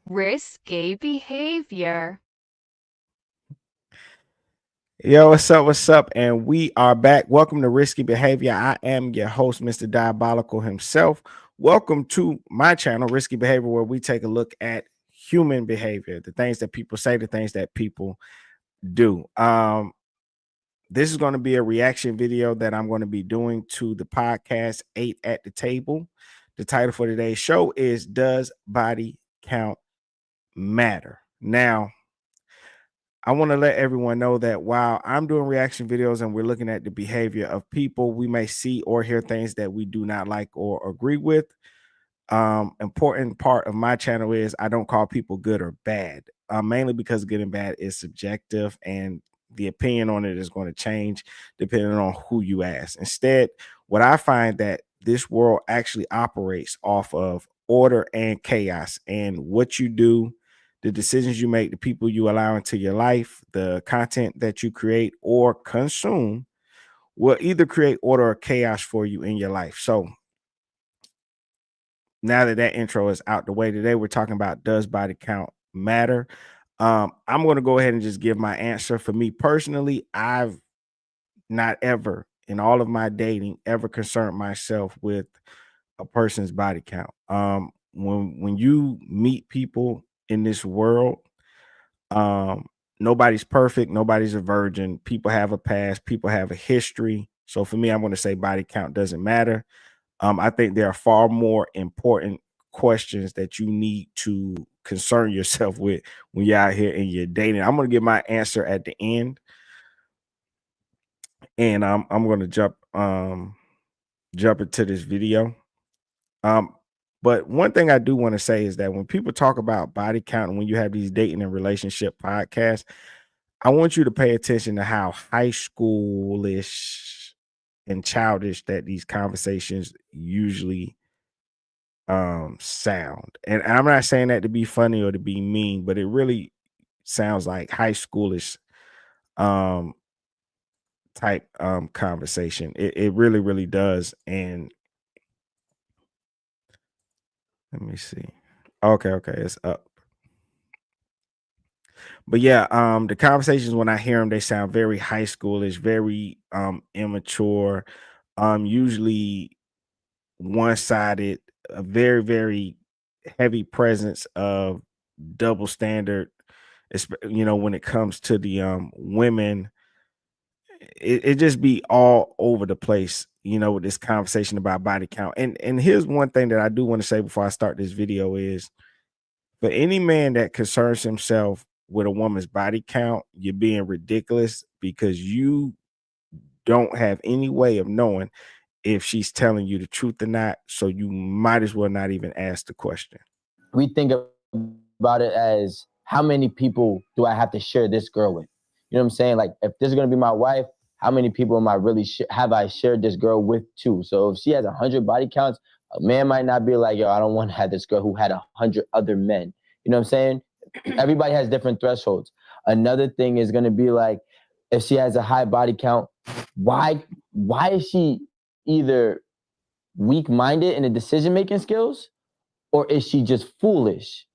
Risky behavior. Yo, what's up? What's up? And we are back. Welcome to Risky Behavior. I am your host, Mr. Diabolical himself. Welcome to my channel, Risky Behavior, where we take a look at human behavior, the things that people say, the things that people do. This is going to be a reaction video that I'm going to be doing to the podcast 8 at the Table. The title for today's show is Does Body Count Matter? Now, I want to let everyone know that while I'm doing reaction videos and we're looking at the behavior of people, we may see or hear things that we do not like or agree with. Important part of my channel is I don't call people good or bad, mainly because good and bad is subjective and the opinion on it is going to change depending on who you ask. Instead, what I find that this world actually operates off of order and chaos, and what you do, the decisions you make, the people you allow into your life, the content that you create or consume will either create order or chaos for you in your life. So now that that intro is out the way, today we're talking about, does body count matter? I'm going to go ahead and just give my answer. For me personally, I've not ever in all of my dating ever concerned myself with a person's body count. When you meet people in this world, um, nobody's perfect, nobody's a virgin. People have a past, people have a history. So for me, I'm going to say body count doesn't matter. I think there are far more important questions that you need to concern yourself with when you're out here and you're dating. I'm going to give my answer at the end, and I'm going to jump into this video. Um, but one thing I do want to say is that when people talk about body count and when you have these dating and relationship podcasts, I want you to pay attention to how high schoolish and childish that these conversations usually sound. And I'm not saying that to be funny or to be mean, but it really sounds like high schoolish um type conversation. It really, really does. And let me see. Okay, it's up. But yeah, the conversations when I hear them, they sound very high schoolish, very immature, usually one-sided, a very, very heavy presence of double standard. When it comes to the women, it just be all over the place, with this conversation about body count. And here's one thing that I do want to say before I start this video is, for any man that concerns himself with a woman's body count, you're being ridiculous, because you don't have any way of knowing if she's telling you the truth or not. So you might as well not even ask the question. We think about it as, how many people do I have to share this girl with? You know what I'm saying? Like, if this is going to be my wife, how many people am I really have I shared this girl with too? So if she has 100 body counts, a man might not be like, yo, I don't want to have this girl who had 100 other men. You know what I'm saying? Everybody has different thresholds. Another thing is going to be like, if she has a high body count, why is she either weak-minded in the decision-making skills, or is she just foolish?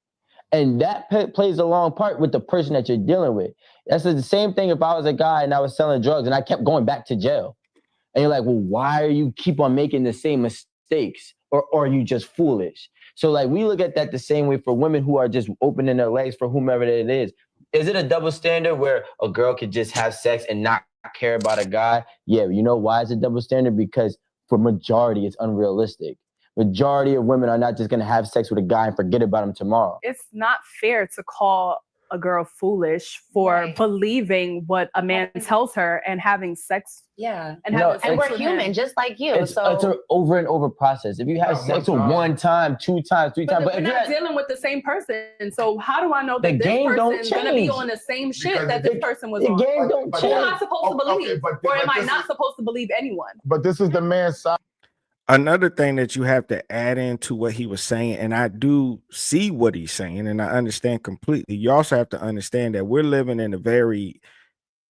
And that plays a long part with the person that you're dealing with. That's the same thing if I was a guy and I was selling drugs and I kept going back to jail. And you're like, well, why are you keep on making the same mistakes? Or are you just foolish? So like, we look at that the same way for women who are just opening their legs for whomever it is. Is it a double standard where a girl could just have sex and not care about a guy? Yeah, you know why it's a double standard? Because for majority, it's unrealistic. Majority of women are not just going to have sex with a guy and forget about him tomorrow. It's not fair to call a girl foolish for believing what a man tells her and having sex. Yeah. And we're human, just like you. It's an over and over process. If you have sex with one time, 2 times, 3 times, but we're not dealing with the same person. So how do I know that this person's going to be on the same shit that this person was on? The game don't change. Who am I supposed to believe? Or am I not supposed to believe anyone? But this is the man's side. Another thing that you have to add into what he was saying, and I do see what he's saying, and I understand completely. You also have to understand that we're living in a very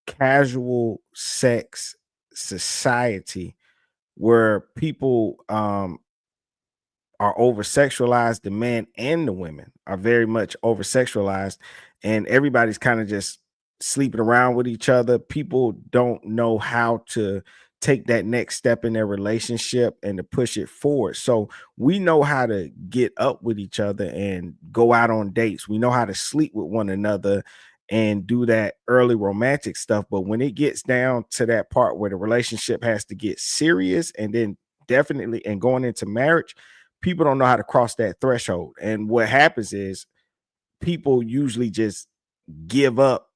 casual sex society where people are are over sexualized. The men and the women are very much over sexualized, and everybody's kind of just sleeping around with each other. People don't know how to take that next step in their relationship and to push it forward. So we know how to get up with each other and go out on dates. We know how to sleep with one another and do that early romantic stuff. But when it gets down to that part where the relationship has to get serious and then definitely and going into marriage, people don't know how to cross that threshold. And what happens is people usually just give up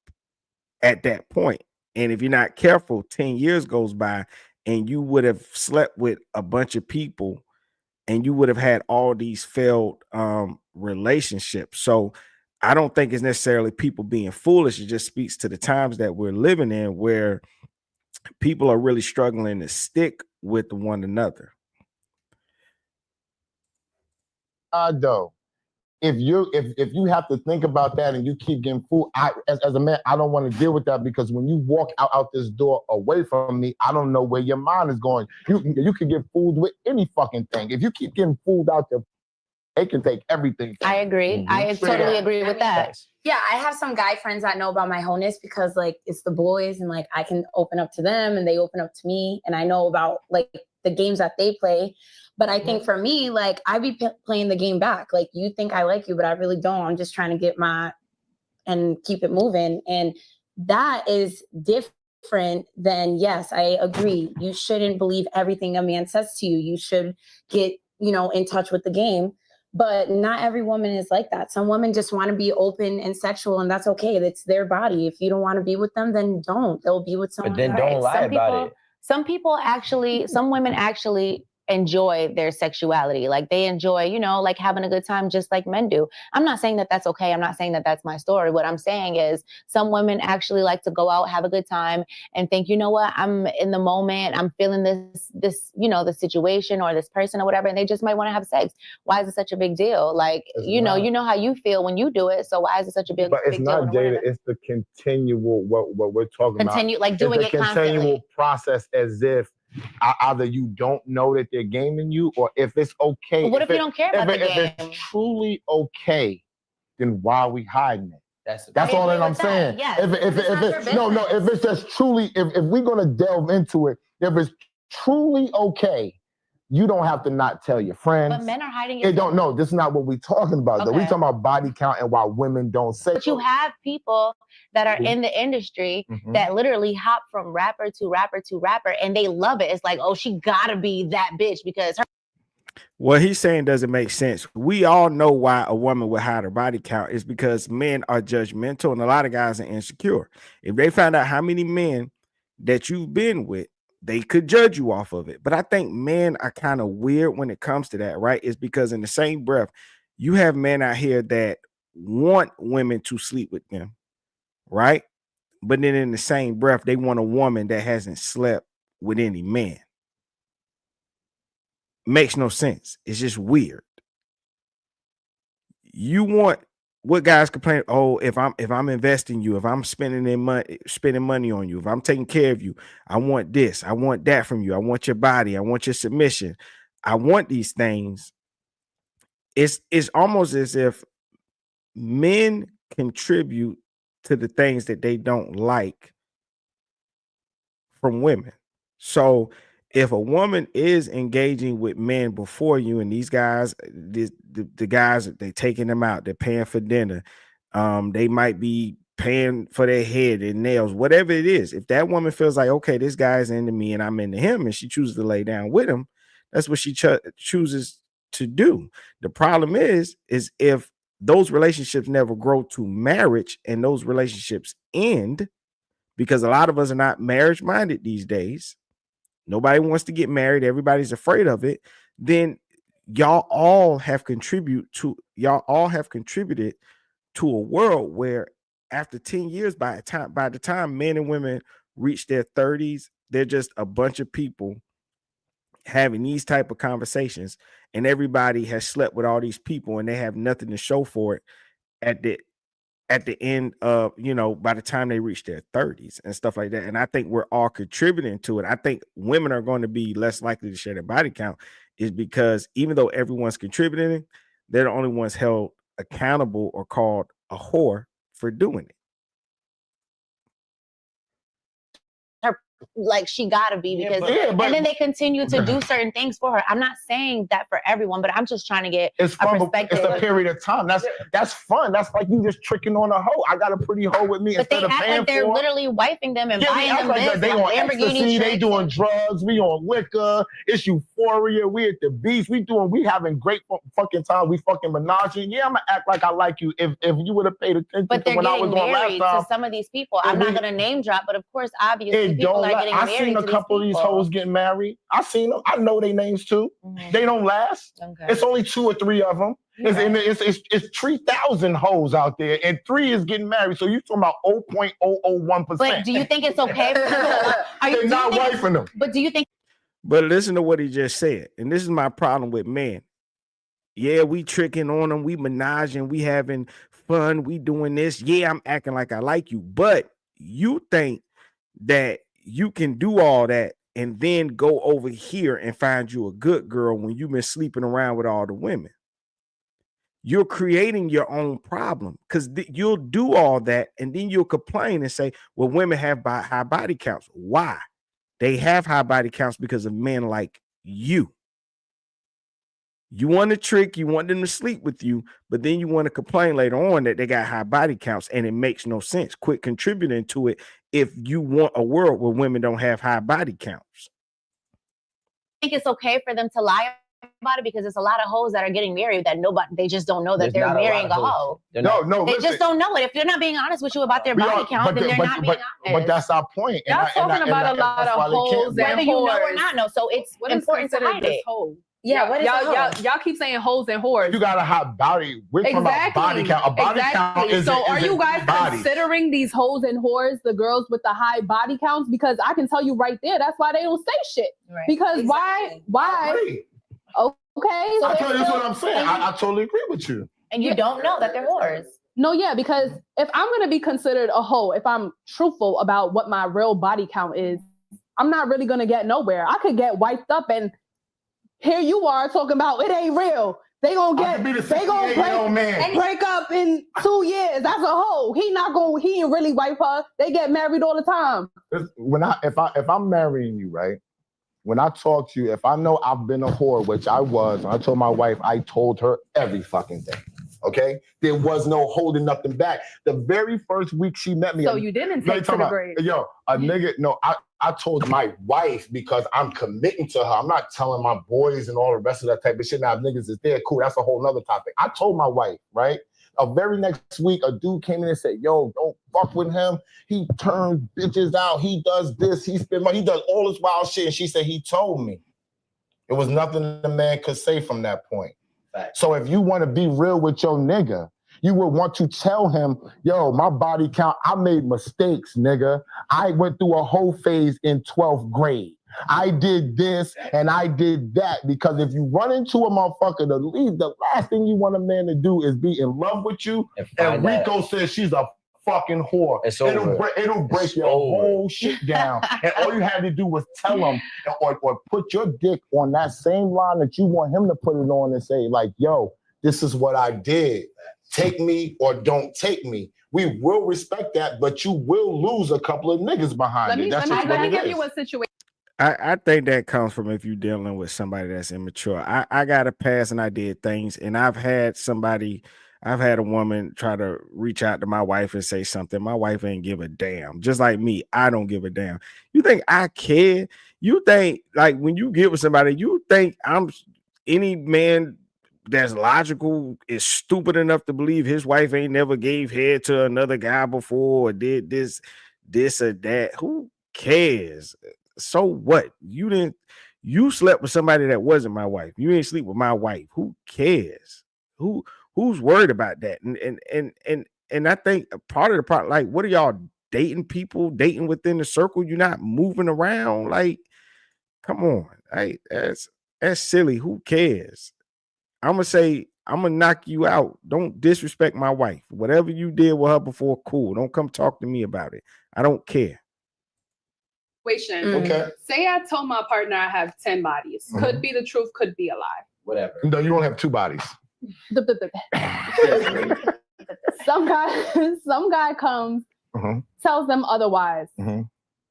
at that point. And if you're not careful, 10 years goes by and you would have slept with a bunch of people and you would have had all these failed relationships. So I don't think it's necessarily people being foolish. It just speaks to the times that we're living in where people are really struggling to stick with one another. Though, if you have to think about that and you keep getting fooled, as a man, I don't want to deal with that, because when you walk out this door away from me, I don't know where your mind is going. You can get fooled with any fucking thing. If you keep getting fooled out there, they can take everything. I agree. I totally agree with that. Yeah, I have some guy friends that know about my wholeness because like it's the boys and like I can open up to them and they open up to me and I know about like the games that they play. But I think for me, like I be playing the game back. Like you think I like you, but I really don't. I'm just trying to get and keep it moving. And that is different than, yes, I agree. You shouldn't believe everything a man says to you. You should get, in touch with the game. But not every woman is like that. Some women just want to be open and sexual, and that's okay. That's their body. If you don't want to be with them, then don't. They'll be with someone. But then don't lie about it. Some women actually enjoy their sexuality. Like they enjoy, like having a good time just like men do. I'm not saying that that's okay. I'm not saying that that's my story. What I'm saying is some women actually like to go out, have a good time and think, you know what, I'm in the moment. I'm feeling this, the situation or this person or whatever. And they just might want to have sex. Why is it such a big deal? Like, you know how you feel when you do it. So why is it such a big deal? But it's not, Jada, it's the continual, what we're talking about. Like doing it constantly. Continual process, as if either you don't know that they're gaming you, or if it's okay. But what if you don't care about the game? If it's truly okay, then why are we hiding it? That's all that I'm saying. Yes. If it's just truly, if we're gonna delve into it, if it's truly okay, you don't have to not tell your friends. But men are hiding it. No, this is not what we're talking about, though. We're talking about body count and why women don't say. But you have people that are in the industry that literally hop from rapper to rapper to rapper, and they love it. It's like, oh, she gotta be that bitch because her. What he's saying doesn't make sense. We all know why a woman would hide her body count is because men are judgmental and a lot of guys are insecure. If they find out how many men that you've been with, they could judge you off of it. But I think men are kind of weird when it comes to that, right? It's because in the same breath, you have men out here that want women to sleep with them, right? But then in the same breath, they want a woman that hasn't slept with any man. Makes no sense. It's just weird. You want what guys complain? Oh, if I'm investing you, if I'm spending money on you, if I'm taking care of you, I want this, I want that from you. I want your body, I want your submission. I want these things. It's almost as if men contribute to the things that they don't like from women. So if a woman is engaging with men before you, and these guys, the guys, they taking them out, they're paying for dinner, they might be paying for their head and nails, whatever it is. If that woman feels like, okay, this guy's into me and I'm into him, and she chooses to lay down with him, that's what she chooses to do. The problem is if those relationships never grow to marriage and those relationships end, because a lot of us are not marriage minded these days. Nobody wants to get married. Everybody's afraid of it. Then y'all all have contributed to a world where after 10 years, by the time men and women reach their 30s, they're just a bunch of people having these type of conversations, and everybody has slept with all these people and they have nothing to show for it at the end of, by the time they reach their 30s and stuff like that. And I think we're all contributing to it. I think women are going to be less likely to share their body count is because even though everyone's contributing, they're the only ones held accountable or called a whore for doing it. Like she gotta be, because and then they continue to do certain things for her. I'm not saying that for everyone, but I'm just trying to get it's a fun, perspective. it's a period of time. That's fun. That's like you just tricking on a hoe. I got a pretty hoe with me. But they instead of act paying like they're for literally wiping them and yeah, buying them like this, they on ecstasy, they doing and drugs, we on liquor, it's euphoria, we at the beach, we having great fucking time, we fucking menaging. Yeah, I'm gonna act like I like you if you would have paid attention but to they're when I was getting on last married time. to some of these people. I'm not gonna name drop, but of course, obviously, people are getting married. I seen a couple of these hoes getting married. I seen them. I know their names too. Mm-hmm. They don't last. Okay. It's only 2 or 3 of them. Okay. It's 3,000 hoes out there, and 3 is getting married. So you're talking about 0.001%. But do you think it's okay for them? They're not wifing them. But do you think? But listen to what he just said, and this is my problem with men. Yeah, we tricking on them, we menaging, we having fun, we doing this. Yeah, I'm acting like I like you, but you think that you can do all that and then go over here and find you a good girl when you've been sleeping around with all the women. You're creating your own problem, because you'll do all that and then you'll complain and say, well, women have high body counts. Why? They have high body counts because of men like you. You want to trick, you want them to sleep with you, but then you want to complain later on that they got high body counts, and it makes no sense. Quit contributing to it if you want a world where women don't have high body counts. I think it's okay for them to lie about it, because there's a lot of hoes that are getting married that they just don't know that they're marrying a hoe. They just don't know it. If they're not being honest with you about their body count, then they're not being honest. But that's our point. Y'all talking about a lot of hoes, whether you know or not know. So it's important to hide it. Yeah, what is y'all keep saying hoes and whores. You got a hot body. We're talking about body count. A body count is so. Are you guys considering these hoes and whores the girls with the high body counts? Because I can tell you right there, that's why they don't say shit. Right. Because why? Okay. So that's what I'm saying. I totally agree with you. And you don't know that they're whores. No, yeah, because if I'm gonna be considered a hoe, if I'm truthful about what my real body count is, I'm not really gonna get nowhere. I could get wiped up, and here you are talking about it ain't real. They gonna break up in 2 years. That's a hoe. He ain't really wipe her. They get married all the time. If I'm marrying you, right? When I talk to you, if I know I've been a whore, which I was, and I told my wife, I told her every fucking thing. Okay? There was no holding nothing back. The very first week she met me. So you didn't take to the grave. Yo, a nigga, no, I told my wife because I'm committing to her. I'm not telling my boys and all the rest of that type of shit. Now, if niggas is there, cool. That's a whole nother topic. I told my wife, right? A very next week, a dude came in and said, yo, don't fuck with him. He turns bitches out. He does this. He spend money. He does all this wild shit. And she said, he told me. It was nothing the man could say from that point. Right. So if you want to be real with your nigga, you would want to tell him, yo, my body count, I made mistakes, nigga. I went through a whole phase in 12th grade. I did this and I did that, because if you run into a motherfucker, the last thing you want a man to do is be in love with you. And Rico says she's a fucking whore. It'll break your whole shit down. And all you had to do was tell him or put your dick on that same line that you want him to put it on and say, like, yo, this is what I did. Take me or don't take me. We will respect that, but you will lose a couple of niggas behind it. Let me give you a situation. I think that comes from if you're dealing with somebody that's immature. I got a past and I did things, and I've had a woman try to reach out to my wife and say something. My wife ain't give a damn. Just like me, I don't give a damn. You think I care? You think, like, when you get with somebody, you think any man that's logical is stupid enough to believe his wife ain't never gave head to another guy before or did this or that. Who cares? So what? You slept with somebody that wasn't my wife. You ain't sleep with my wife. Who cares? Who's worried about that? And I think part of the problem, like, what are y'all dating people, dating within the circle? You're not moving around. Like, come on. Hey, that's silly. Who cares? I'm gonna knock you out. Don't disrespect my wife. Whatever you did with her before, cool. Don't come talk to me about it. I don't care. situation. Okay. Say I told my partner I have 10 bodies. Could be the truth, could be a lie. Whatever. No, you don't have 2 bodies. Some guy comes, tells them otherwise.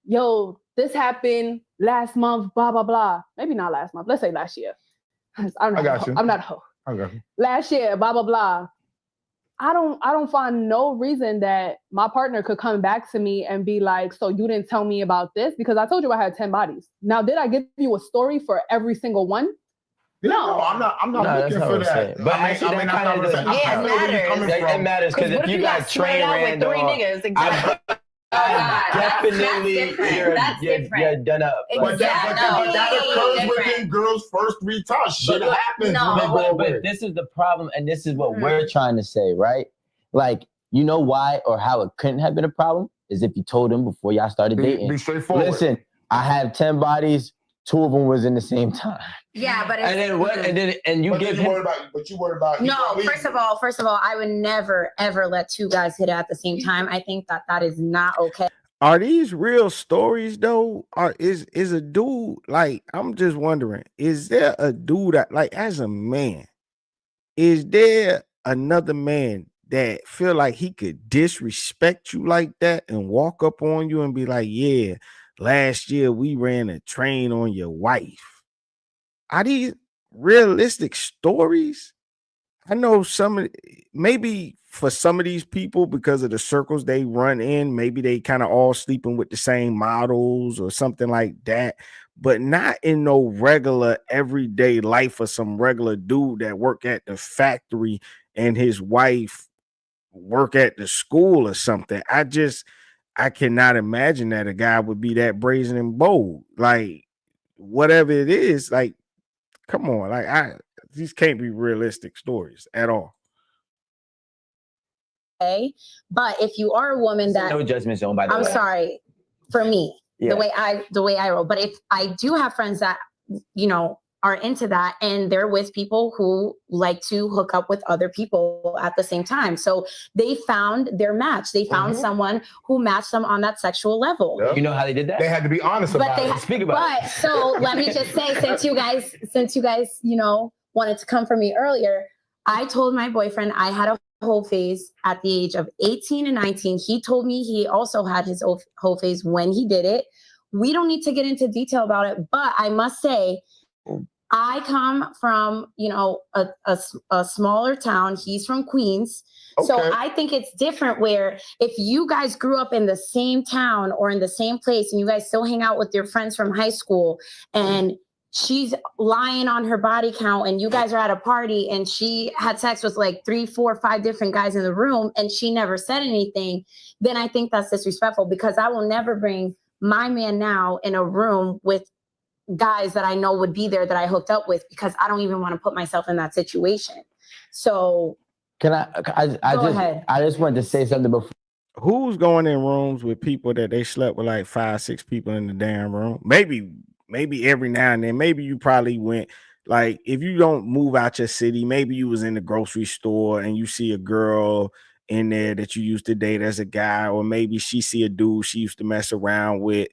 Yo, this happened last month, blah, blah, blah. Maybe not last month. Let's say last year. I'm not a hoe. Okay. Last year, blah, blah, blah. I don't find no reason that my partner could come back to me and be like, so you didn't tell me about this? Because I told you I had 10 bodies. Now, did I give you a story for every single one? No, I'm not looking for that. But actually, that kind of it matters because if you got train ran with 3 niggas, exactly. Definitely, you're done up. But that occurs within girls' first 3 times. Shit happens. But this is the problem, and this is what we're trying to say, right? Like, you know why or how it couldn't have been a problem is if you told him before y'all started dating. Be straightforward. Listen, I have 10 bodies. 2 of them was in the same time. Yeah, but and then what? And you give him. But you worried about. No, first of all, I would never ever let 2 guys hit at the same time. I think that is not okay. Are these real stories though? Or is a dude like? I'm just wondering. Is there a dude that like as a man? Is there another man that feel like he could disrespect you like that and walk up on you and be like, yeah, last year we ran a train on your wife? Are these realistic stories? I know maybe for some of these people, because of the circles they run in, maybe they kind of all sleeping with the same models or something like that, but not in no regular everyday life of some regular dude that work at the factory and his wife work at the school or something. I cannot imagine that a guy would be that brazen and bold. Like, whatever it is, like, come on, like these can't be realistic stories at all. Okay, but if you are a woman that no judgment zone, by the way. I'm sorry, for me, the way I roll. But if I do have friends that are into that and they're with people who like to hook up with other people at the same time. So they found their match. They found someone who matched them on that sexual level. Yep. You know how they did that? They had to be honest about it. Speak about it. So let me just say, since you guys, wanted to come for me earlier, I told my boyfriend I had a whole phase at the age of 18 and 19. He told me he also had his whole phase when he did it. We don't need to get into detail about it, but I must say, I come from, a smaller town. He's from Queens. Okay. So I think it's different where if you guys grew up in the same town or in the same place and you guys still hang out with your friends from high school and she's lying on her body count and you guys are at a party and she had sex with like 3, 4, 5 different guys in the room and she never said anything, then I think that's disrespectful because I will never bring my man now in a room with guys that I know would be there that I hooked up with because I don't even want to put myself in that situation. So can I just wanted to say something before. Who's going in rooms with people that they slept with like 5, 6 people in the damn room? Maybe every now and then, maybe you probably went, like, if you don't move out your city, maybe you was in the grocery store and you see a girl in there that you used to date as a guy, or maybe she see a dude she used to mess around with,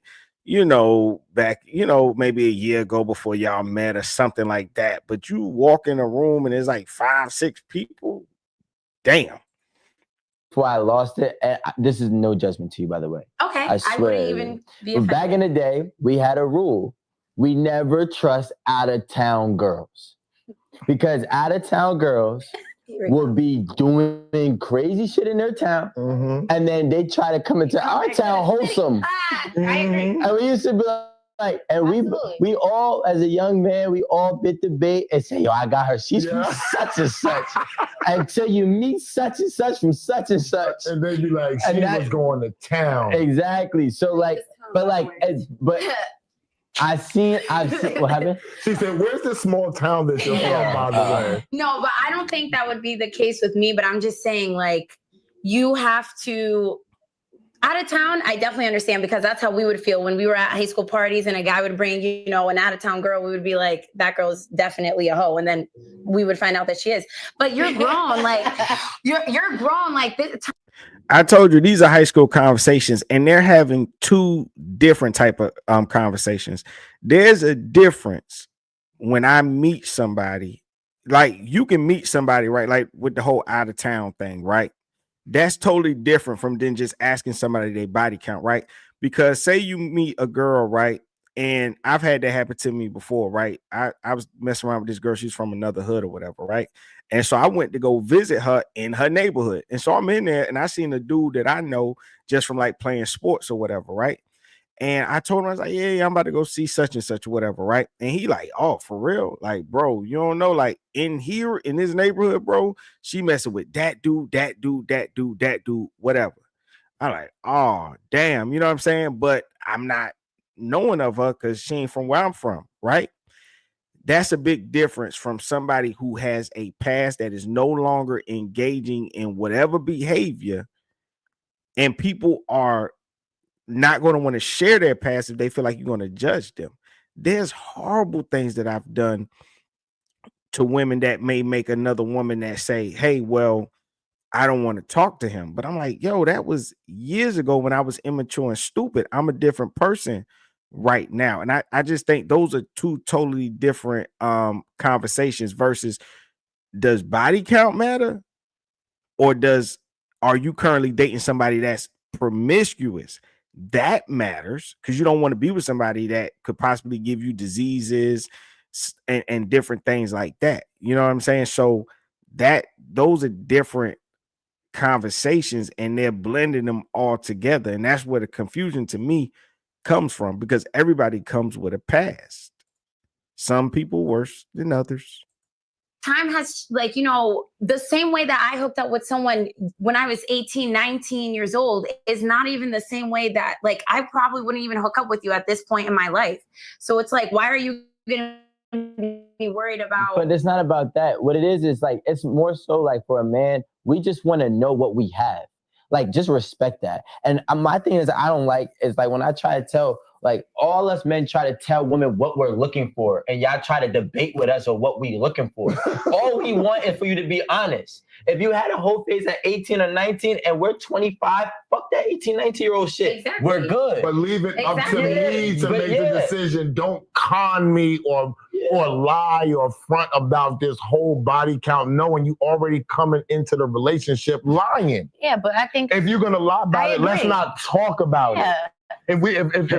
back, maybe a year ago before y'all met or something like that. But you walk in a room and there's like 5, 6 people. Damn. Before I lost it, this is no judgment to you, by the way. Okay, I swear. wouldn't even be offended. Back in the day, we had a rule. We never trust out-of-town girls. Because out-of-town girls would be doing crazy shit in their town, and then they try to come into our town wholesome. I agree. And we used to be like, and we all, as a young man, we all bit the bait and say, yo, I got her. She's from such and such. Until you meet such and such from such and such. And then you like, she was going to town. Exactly. So like, but I've seen what happened? She said, where's the small town that you're from, by the way? No, but I don't think that would be the case with me, but I'm just saying, like, you have to, Out of town, I definitely understand because that's how we would feel when we were at high school parties and a guy would bring, you know, an out of town girl. We would be like, that girl's definitely a hoe. And then we would find out that she is. But you're grown, like you're grown, like this. I told you these are high school conversations, and they're having two different type of conversations. There's a difference when I meet somebody. Like you can meet somebody, right? Like with the whole out of town thing, right? That's totally different from than just asking somebody their body count, right? Because say you meet a girl, right? And I've had that happen to me before, right? I was messing around with this girl, she's from another hood or whatever, right? And so I went to go visit her in her neighborhood. And so I'm in there and I seen a dude that I know just from like playing sports or whatever, right? And I told him, I was like, yeah, I'm about to go see such and such, or whatever, right? And he like, oh, for real? Like, bro, you don't know, like in here in this neighborhood, bro, she messing with that dude, that dude, that dude, that dude, whatever. I like, oh, damn, you know what I'm saying? But I'm not knowing of her because she ain't from where I'm from, right? That's a big difference from somebody who has a past that is no longer engaging in whatever behavior, and people are not going to want to share their past if they feel like you're going to judge them. There's horrible things that I've done to women that may make another woman that say, hey, well, I don't want to talk to him. But I'm like, yo, that was years ago when I was immature and stupid. I'm a different person right now. And I just think those are two totally different conversations versus does body count matter? Or are you currently dating somebody that's promiscuous? That matters because you don't want to be with somebody that could possibly give you diseases and different things like that. You know what I'm saying? So those are different conversations and they're blending them all together. And that's where the confusion to me comes from because everybody comes with a past. Some people worse than others. Time has, like, you know, the same way that I hooked up with someone when I was 18, 19 years old is not even the same way that, like, I probably wouldn't even hook up with you at this point in my life. So it's like, why are you going to be worried about? But it's not about that. What it is like, it's more so like for a man, we just want to know what we have. Like, just respect that. And my thing is, I don't like, is like when I try to tell, like all us men try to tell women what we're looking for, and y'all try to debate with us or what we looking for. All we want is for you to be honest. If you had a whole face at 18 or 19 and we're 25, fuck that 18, 19-year-old shit. Exactly. We're good. But leave it up to me to make the decision. Don't con me or lie or front about this whole body count, knowing you already coming into the relationship lying. Yeah, but I think if you're gonna lie about it, let's not talk about it. If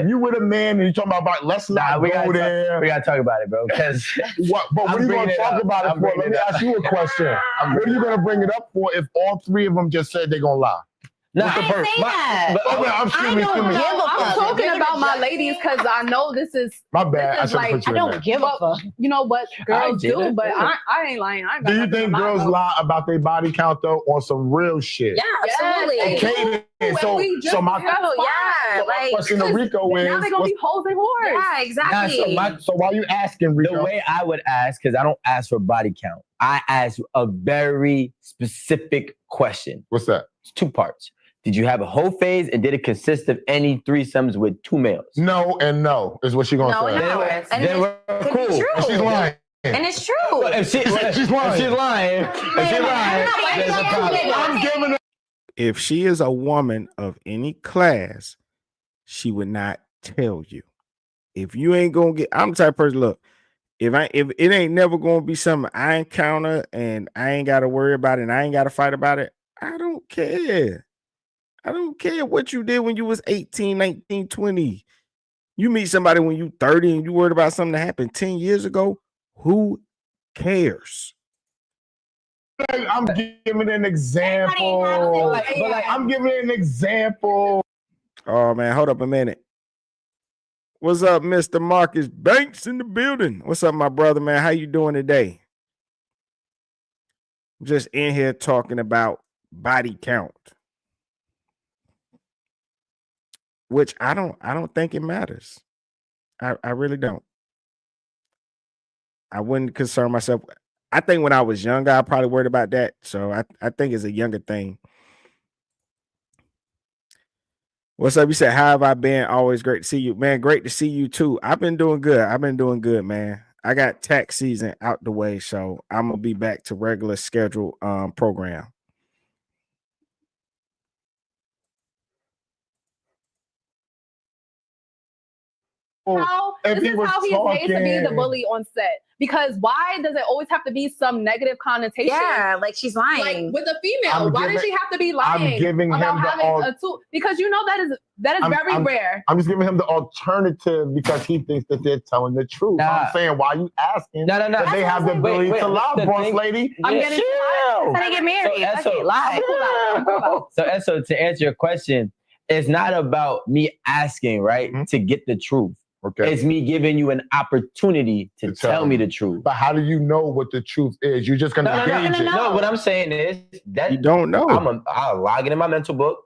you with a man and you're talking about let's not go there. We gotta talk about it, bro. Because what are you gonna talk about it for? Let me ask you a question. What are you gonna bring it up for if all three of them just said they're gonna lie? No, I didn't say that. I'm talking about my ladies because I know this is my bad. I don't give a fuck. You know what girls do, but I ain't lying. Do you think girls lie about their body count though, on some real shit? Yeah, absolutely. Okay, so my question to Rico is, now they're gonna be hoes and whores. Yeah, exactly. So why are you asking, Rico? The way I would ask, because I don't ask for body count, I ask a very specific question. What's that? It's two parts. Did you have a whole phase, and did it consist of any threesomes with two males? No and no is what she's gonna say. Then we're cool. And she's lying. And it's true. If she's lying, there's a problem. I'm giving her. If she is a woman of any class, she would not tell you. If you ain't gonna get, I'm the type of person, look, if it ain't never gonna be something I encounter and I ain't gotta worry about it and I ain't gotta fight about it, I don't care. I don't care what you did when you was 18, 19, 20. You meet somebody when you 30 and you worried about something that happened 10 years ago. Who cares? I'm giving an example. I'm giving an example. Oh, man, hold up a minute. What's up, Mr. Marcus Banks in the building? What's up, my brother, man? How you doing today? I'm just in here talking about body count, which I don't think it matters. I really don't. I wouldn't concern myself. I think when I was younger, I probably worried about that. So I think it's a younger thing. What's up? You said, how have I been? Always great to see you, man. Great to see you too. I've been doing good, man. I got tax season out the way, so I'm gonna be back to regular schedule program. How If this he is was how he's made to be the talking- bully on set. Because why does it always have to be some negative connotation? Yeah, like she's Like lying. with a female, why does she have to be lying? I'm giving about him the having a tool? Because you know that is very rare. I'm just giving him the alternative because he thinks that they're telling the truth. Nah. I'm saying, why are you asking? No. That they have the ability to lie, the boss thing- lady. I'm getting Chill. How they get married? So, Fuck it, lie. So to answer your question, it's not about me asking, right, to get the truth. Okay. It's me giving you an opportunity to tell me the truth. But how do you know what the truth is? You're just gonna gauge it. No, what I'm saying is that You don't know. I'll log it in my mental book,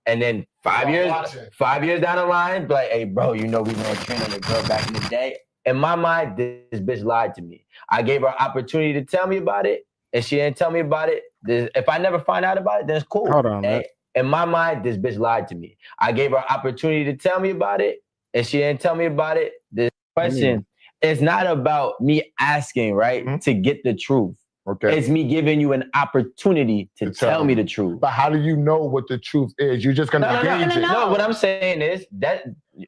and then 5 years down the line, be like, hey, bro, you know we ran train on the girl back in the day. In my mind, this bitch lied to me. I gave her an opportunity to tell me about it, and she didn't tell me about it. If I never find out about it, then it's cool. Hold on, man. In my mind, this bitch lied to me. I gave her an opportunity to tell me about it, and she didn't tell me about it. The question is not about me asking, right, to get the truth. Okay. It's me giving you an opportunity to tell me the truth. But how do you know what the truth is? You're just gonna gauge it. No, what I'm saying is that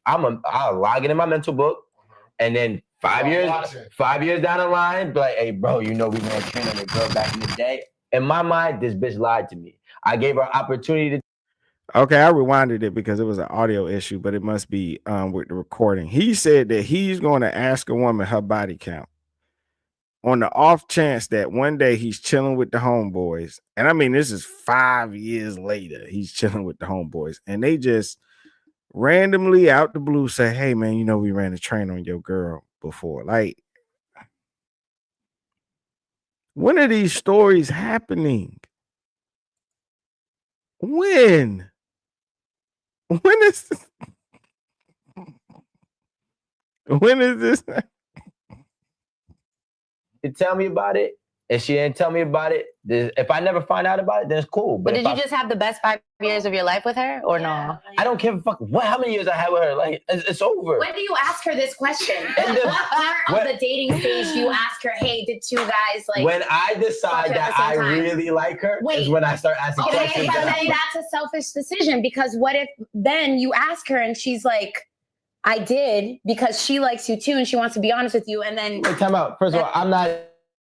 I'll log it in my mental book, and then 5 years down the line, be like, hey, bro, you know we ran train on the girl back in the day. In my mind, this bitch lied to me. I gave her an opportunity to. Okay, I rewinded it because it was an audio issue, but it must be with the recording. He said that he's going to ask a woman her body count on the off chance that one day he's chilling with the homeboys. And I mean, this is 5 years later. He's chilling with the homeboys, and they just randomly out the blue say, hey, man, you know, we ran a train on your girl before. Like, when are these stories happening? When is this? When is this? To tell me about it, and she didn't tell me about it. If I never find out about it, then it's cool. But did you just have the best 5 years of your life with her, or no? I don't give a fuck how many years I had with her. Like, it's over. When do you ask her this question? And then- what part of the dating stage do you ask her, hey, did two guys like... When I decide fuck that at the I same time? really like her, is Wait. when I start asking Okay, questions. but then that's a selfish decision, because what if then you ask her and she's like, I did, because she likes you too and she wants to be honest with you, and then... Wait, time out. First of all, I'm not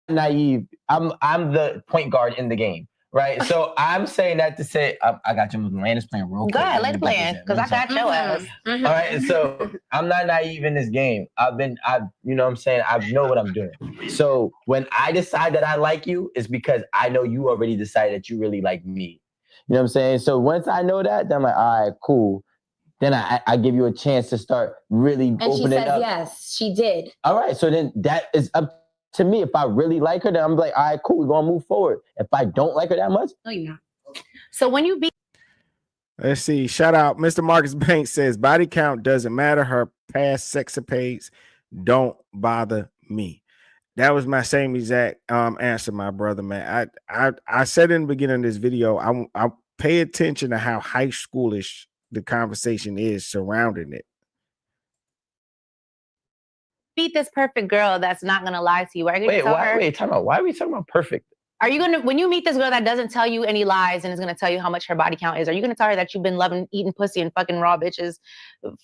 naive. I'm the point guard in the game, right? So I'm saying that to say I got you. Landis playing real quick. Go ahead, let it play in, because I got your ass. All right, so I'm not naive in this game. You know what I'm saying? I know what I'm doing. So when I decide that I like you, it's because I know you already decided that you really like me. You know what I'm saying? So once I know that, then I'm like, all right, cool. Then I give you a chance to start really And opening she says, up. yes, she did. All right, so then that is up to me. If I really like her, then I'm like, all right, cool, we're gonna move forward. If I don't like her that much, No, you're not. So when you Let's see. Shout out. Mr. Marcus Banks says body count doesn't matter. Her past sexapades don't bother me. That was my same exact answer, my brother, man. I said in the beginning of this video, I pay attention to how high schoolish the conversation is surrounding it. meet this perfect girl that's not gonna lie to you, are you gonna tell her? Wait, time out. Why are we talking about perfect? Are you gonna, when you meet this girl that doesn't tell you any lies and is gonna tell you how much her body count is, are you gonna tell her that you've been loving eating pussy and fucking raw bitches?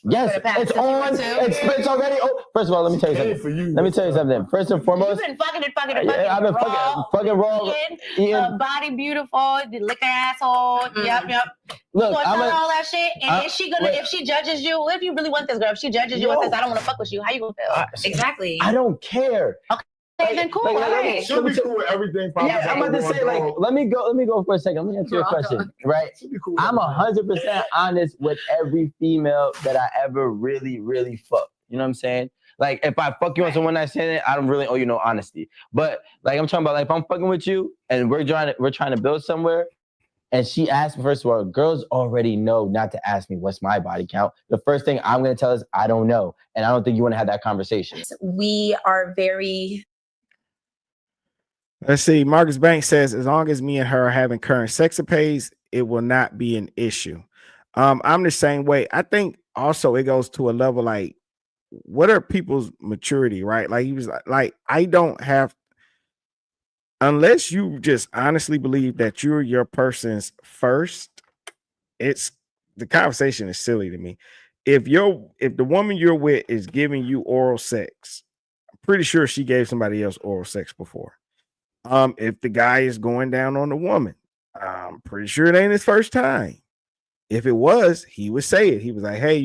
Yes, it's on. It's already. Oh, first of all, let me tell you something. Let me tell you something. First and foremost, You've been fucking and fucking and yeah, fucking. I've been fucking raw. Eating, body beautiful, lick her asshole. Yep. Look, You gonna I'm tell her all that shit, and is she gonna? wait. If she judges you, if you really want this girl, if she judges you and says, "I don't want to fuck with you," how you gonna feel? Exactly. I don't care. Okay, then cool. All right. Should be cool with everything. Yeah, I'm about to say, like, let me go for a second. Let me answer your question, right? I'm 100% honest with every female that I ever really, really fucked. You know what I'm saying? Like, if I fuck you on someone that's saying it, I don't really owe you no honesty. But like, I'm talking about, like, if I'm fucking with you and we're trying to build somewhere, and she asked me, first of all, girls already know not to ask me what's my body count. The first thing I'm gonna tell is I don't know, and I don't think you want to have that conversation. We are very... Let's see. Marcus Banks says, as long as me and her are having current sexapades, it will not be an issue. I'm the same way. I think also it goes to a level like, what are people's maturity, right? Like he was like I don't have, unless you just honestly believe that you're your person's first, it's the conversation is silly to me. If the woman you're with is giving you oral sex, I'm pretty sure she gave somebody else oral sex before. If the guy is going down on the woman, I'm pretty sure it ain't his first time. If it was, he would say it. He was like, hey,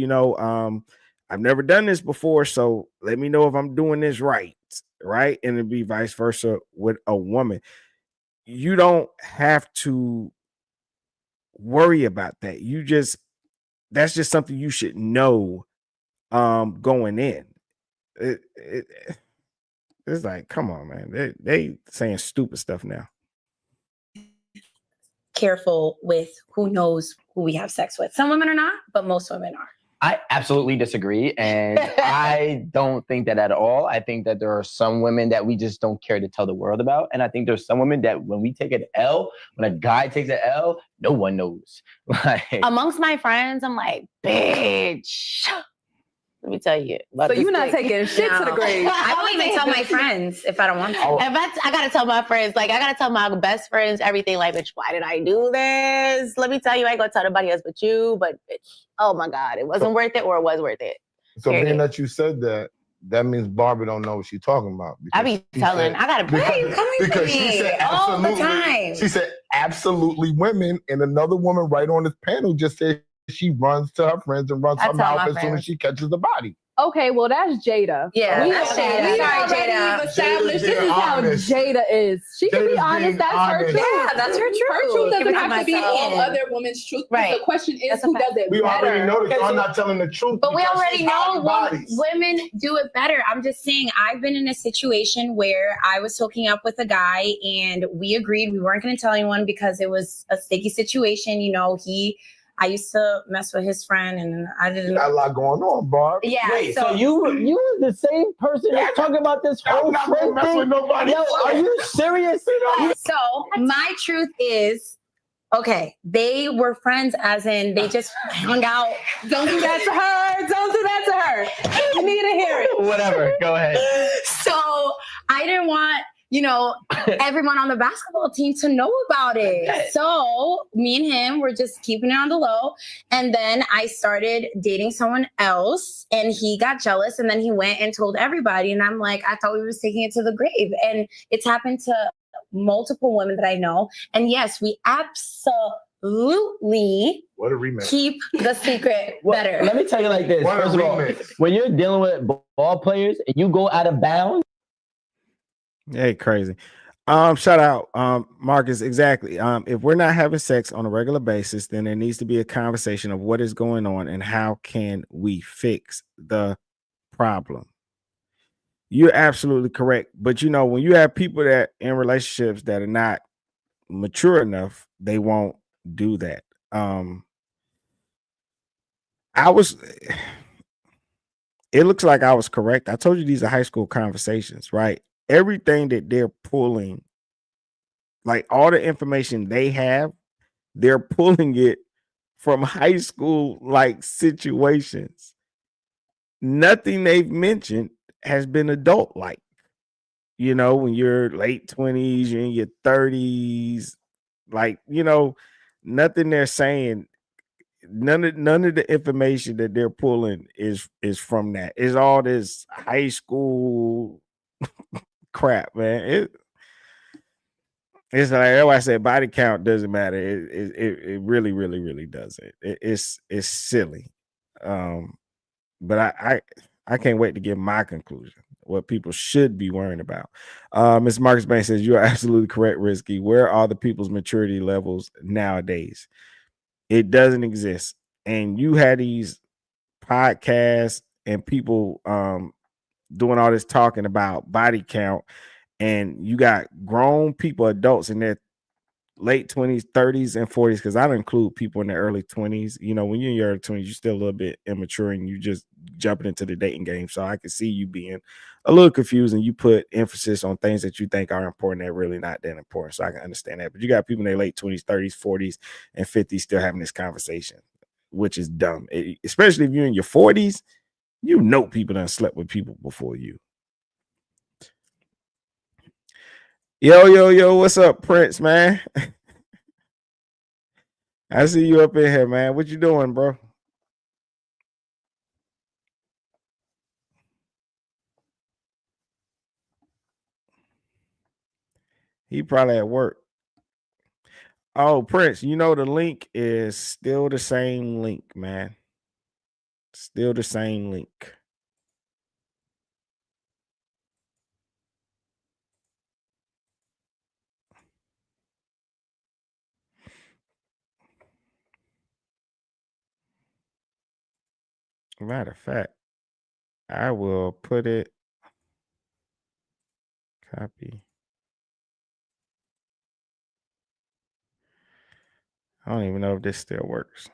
I've never done this before, so let me know if I'm doing this right. Right. And it'd be vice versa with a woman. You don't have to worry about that. That's just something you should know going in. It's like, come on, man. They saying stupid stuff now. Careful with who knows who we have sex with. Some women are not, but most women are. I absolutely disagree, and I don't think that at all. I think that there are some women that we just don't care to tell the world about, and I think there's some women that when we take an L, when a guy takes an L, no one knows. Like, Amongst my friends, I'm like, bitch. Let me tell you. So you're not taking shit to the grave. I won't even tell my friends if I don't want to. I gotta tell my friends, like I gotta tell my best friends everything. Like, bitch, why did I do this? Let me tell you, I ain't gonna tell nobody else but you. But bitch, oh my God, it wasn't worth it, or it was worth it. So being that you said that, that means Barbie don't know what she's talking about. I be telling, I gotta. Why are you coming for Because she me said all the absolutely. time? She said absolutely women, and another woman right on this panel just said she runs to her friends and runs I her tell mouth my as soon friends. as she catches the body. Okay, well, that's Jada. Yeah, we that's Jada. We Sorry, already Jada. established Jada's this is being how honest. Jada is. She can be Jada's honest. being That's her honest. truth. Yeah, that's her truth. Her truth Give it doesn't to have to be myself. all other women's truth. Right. The question is, That's a who fact. does it We better? already know that Okay, y'all so- not telling the truth. But we because already she's know hiding bodies. women do it better. I'm just saying, I've been in a situation where I was hooking up with a guy and we agreed we weren't going to tell anyone because it was a sticky situation. You know, I used to mess with his friend and I didn't. Got a lot going on, Barb. Yeah. wait, so you were the same person that's talking about this I'm whole not gonna friend mess with thing? nobody. Yo, are you serious? So my truth is, okay, they were friends as in they just hung out. Don't do that to her. Don't do that to her. We need to hear it. Whatever, go ahead. So I didn't want, everyone on the basketball team to know about it. So me and him were just keeping it on the low. And then I started dating someone else and he got jealous and then he went and told everybody. And I'm like, I thought we was taking it to the grave. And it's happened to multiple women that I know. And yes, we absolutely What a remix. keep the secret Well, better. let me tell you like this. What a First of all, remix. when you're dealing with ball players and you go out of bounds, Hey, crazy. Shout out, Marcus. Exactly. If we're not having sex on a regular basis, then there needs to be a conversation of what is going on and how can we fix the problem. You're absolutely correct. But when you have people that in relationships that are not mature enough, they won't do that. It looks like I was correct. I told you these are high school conversations, right? Everything that they're pulling, like all the information they have, they're pulling it from high school like situations. Nothing they've mentioned has been adult like. When you're late 20s, you're in your 30s, like, nothing they're saying, none of the information that they're pulling is from that. It's all this high school crap, man. It's like I said, body count doesn't matter. It really, really, really doesn't. It's silly. But I can't wait to give my conclusion. What people should be worrying about. Ms. Marcus Banks says you are absolutely correct, Risky. Where are the people's maturity levels nowadays? It doesn't exist. And you had these podcasts and people doing all this talking about body count, and you got grown people, adults in their late 20s, 30s, and 40s, because I don't include people in their early 20s. When you're in your early 20s, you're still a little bit immature and you just jumping into the dating game. So I can see you being a little confused and you put emphasis on things that you think are important that are really not that important. So I can understand that. But you got people in their late 20s, 30s, 40s, and 50s still having this conversation, which is dumb. Especially if you're in your 40s, you know people done slept with people before you. Yo, what's up, Prince, man? I see you up in here, man. What you doing, bro? He probably at work. Oh, Prince, you know the link is still the same link, man. Still the same link. Matter of fact, I will put it, copy. I don't even know if this still works.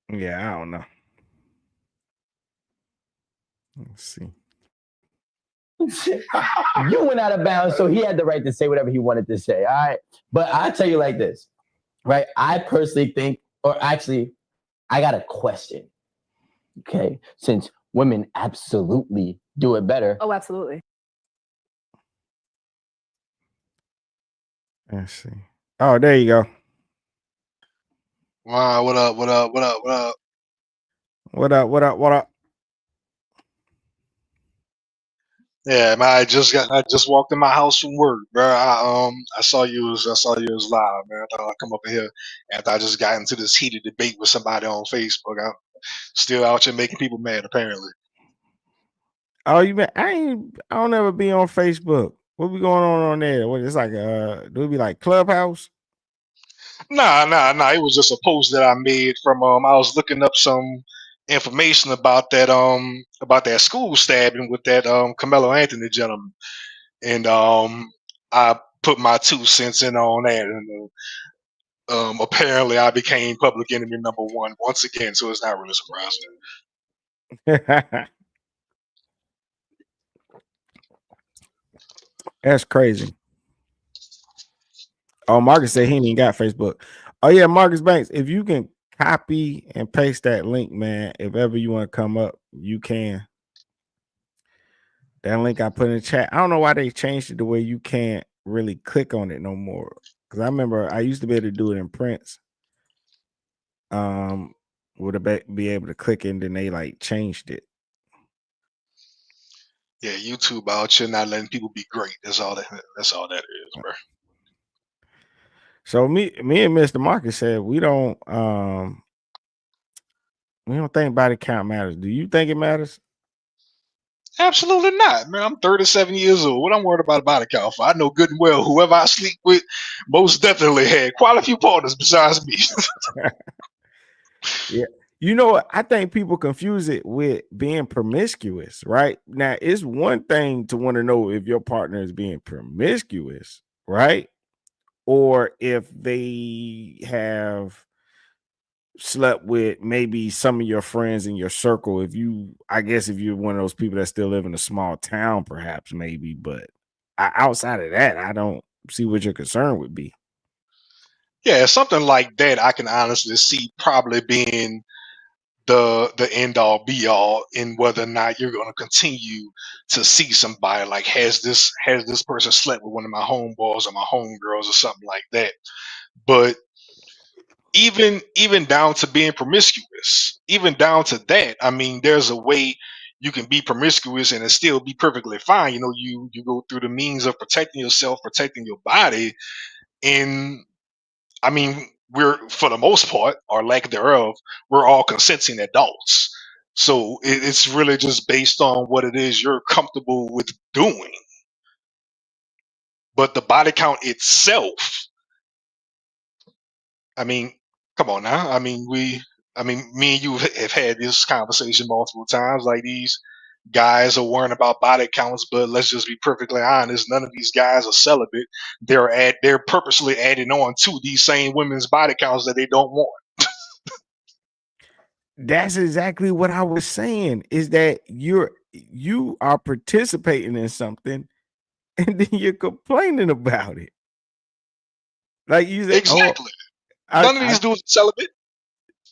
Yeah, I don't know. Let's see. You went out of bounds, so he had the right to say whatever he wanted to say. All right. But I'll tell you like this, right? I personally think, or actually, I got a question. Okay. Since women absolutely do it better. Oh, absolutely. Let's see. Oh, there you go. Wow, what up? What up? What up? What up? What up? What up? What up? Yeah, man, I just walked in my house from work, bro. I saw you was live, man. I thought I'd come up in here after I just got into this heated debate with somebody on Facebook. I'm still out here making people mad, apparently. Oh, you been? I don't ever be on Facebook. What be going on there? What it's like? Do it be like Clubhouse? Nah. It was just a post that I made from I was looking up some information about that school stabbing with that Carmelo Anthony gentleman, and I put my 2 cents in on that, and apparently I became public enemy number one once again, so it's not really surprising. That's crazy. Oh, Marcus said he ain't even got Facebook. Oh yeah, Marcus Banks. If you can copy and paste that link, man, if ever you want to come up, you can. That link I put in the chat. I don't know why they changed it the way you can't really click on it no more. Because I remember I used to be able to do it in Prince. Would be able to click it, and then they like changed it. Yeah, YouTube out here not letting people be great. That's all that is, bro. So me and Mr. Marcus said we don't think body count matters. Do you think it matters? Absolutely not, man. I'm 37 years old. What I'm worried about a body count for? I know good and well whoever I sleep with most definitely had quite a few partners besides me. Yeah. You know what? I think people confuse it with being promiscuous, right? Now, it's one thing to want to know if your partner is being promiscuous, right? Or if they have slept with maybe some of your friends in your circle. If you're one of those people that still live in a small town, perhaps, maybe, but outside of that, I don't see what your concern would be. Yeah, something like that I can honestly see probably being the end all be all in whether or not you're going to continue to see somebody. Like, has this person slept with one of my homeboys or my homegirls or something like that. But even down to being promiscuous, even down to that, I mean, there's a way you can be promiscuous and it still be perfectly fine. You know, you go through the means of protecting yourself, protecting your body. And I mean, we're, for the most part, or lack thereof, we're all consenting adults. So it's really just based on what it is you're comfortable with doing. But the body count itself, I mean, come on now. Me and you have had this conversation multiple times. Like, these guys are worrying about body counts, but let's just be perfectly honest. None of these guys are celibate. They're purposely adding on to these same women's body counts that they don't want. That's exactly what I was saying. Is that you are participating in something, and then you're complaining about it. Like you said, oh, Exactly. I, None of I these dudes are celibate.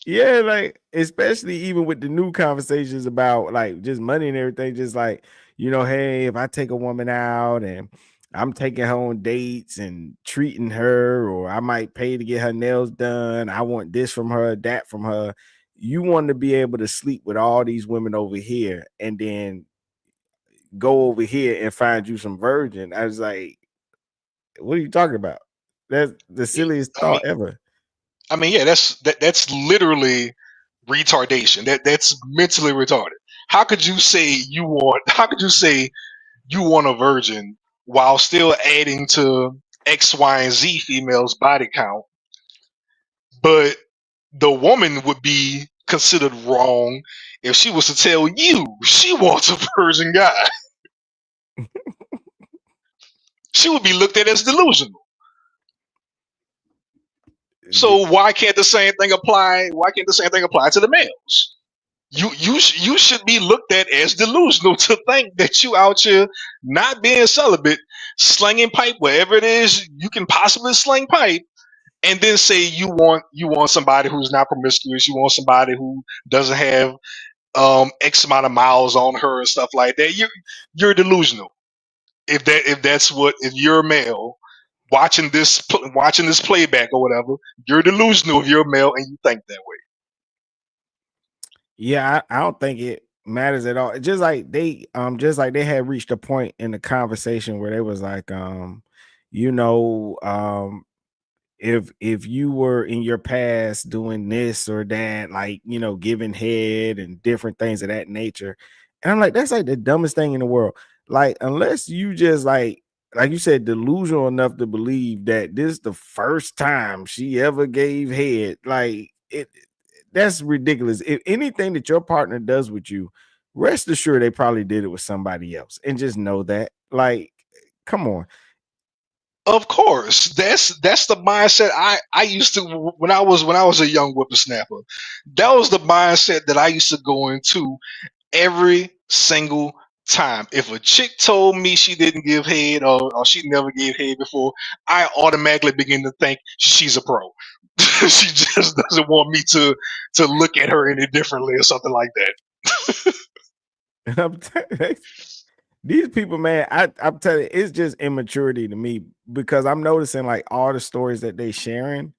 yeah, like especially even with the new conversations about like just money and everything, just like, hey, if I take a woman out and I'm taking her on dates and treating her, or I might pay to get her nails done, I want this from her, that from her. You want to be able to sleep with all these women over here and then go over here and find you some virgin. I was like, what are you talking about? That's the silliest I mean, thought ever. yeah, that's literally retardation. That's mentally retarded. How could you say you want? How could you say you want a virgin while still adding to X, Y, and Z females' body count, but the woman would be considered wrong if she was to tell you she wants a virgin guy. She would be looked at as delusional. So why can't the same thing apply? Why can't the same thing apply to the males? You should be looked at as delusional to think that you out here not being celibate, slinging pipe wherever it is you can possibly sling pipe, and then say you want somebody who's not promiscuous, you want somebody who doesn't have X amount of miles on her and stuff like that. You're delusional. If you're a male watching this playback or whatever, you're delusional if you're a male and you think that way. Yeah, I don't think it matters at all. Just like they had reached a point in the conversation where they was like, you know, if you were in your past doing this or that, like, giving head and different things of that nature. And I'm like, that's like the dumbest thing in the world. Like, unless you just like you said, delusional enough to believe that this is the first time she ever gave head, like that's ridiculous. If anything that your partner does with you, rest assured they probably did it with somebody else, and just know that. Like, come on. Of course, that's the mindset I used to when I was a young whippersnapper. That was the mindset that I used to go into every single time. If a chick told me she didn't give head or she never gave head before, I automatically begin to think she's a pro. She just doesn't want me to look at her any differently or something like that. These people, man, I'm telling you, it's just immaturity to me, because I'm noticing like all the stories that they sharing,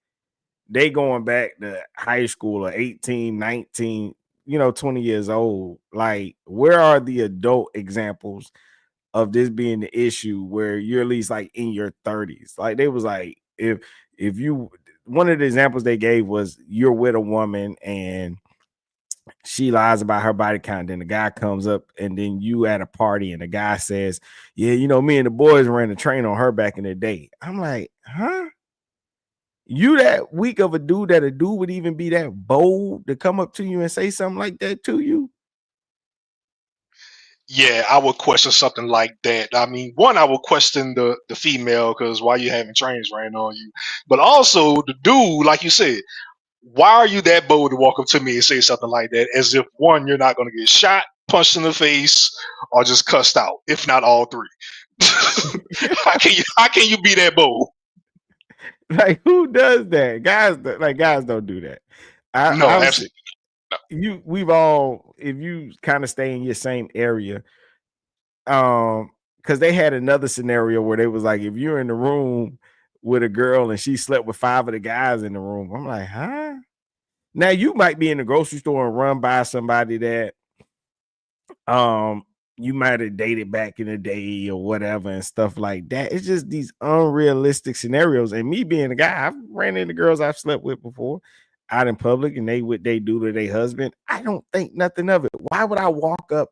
they going back to high school or 18, 19, 20 years old. Like, where are the adult examples of this being the issue where you're at least like in your 30s? Like, they was like, if you, one of the examples they gave was you're with a woman and she lies about her body count. Then the guy comes up, and then you at a party, and the guy says, "Yeah, me and the boys ran a train on her back in the day." I'm like, huh? You that weak of a dude that a dude would even be that bold to come up to you and say something like that to you? Yeah, I would question something like that. I mean, one, I would question the female because why you having trains ran on you, but also the dude, like you said, why are you that bold to walk up to me and say something like that? As if one, you're not going to get shot, punched in the face, or just cussed out, if not all three. How can you be that bold? Like, who does that? Guys don't do that. No, I've absolutely. we've all, if you kind of stay in your same area, because they had another scenario where they was like, if you're in the room with a girl and she slept with 5 of the guys in the room, I'm like, huh? Now you might be in the grocery store and run by somebody that um you might have dated back in the day or whatever and stuff like that. It's just these unrealistic scenarios. And me being a guy, I've ran into girls I've slept with before out in public, and what they do to their husband, I don't think nothing of it. Why would I walk up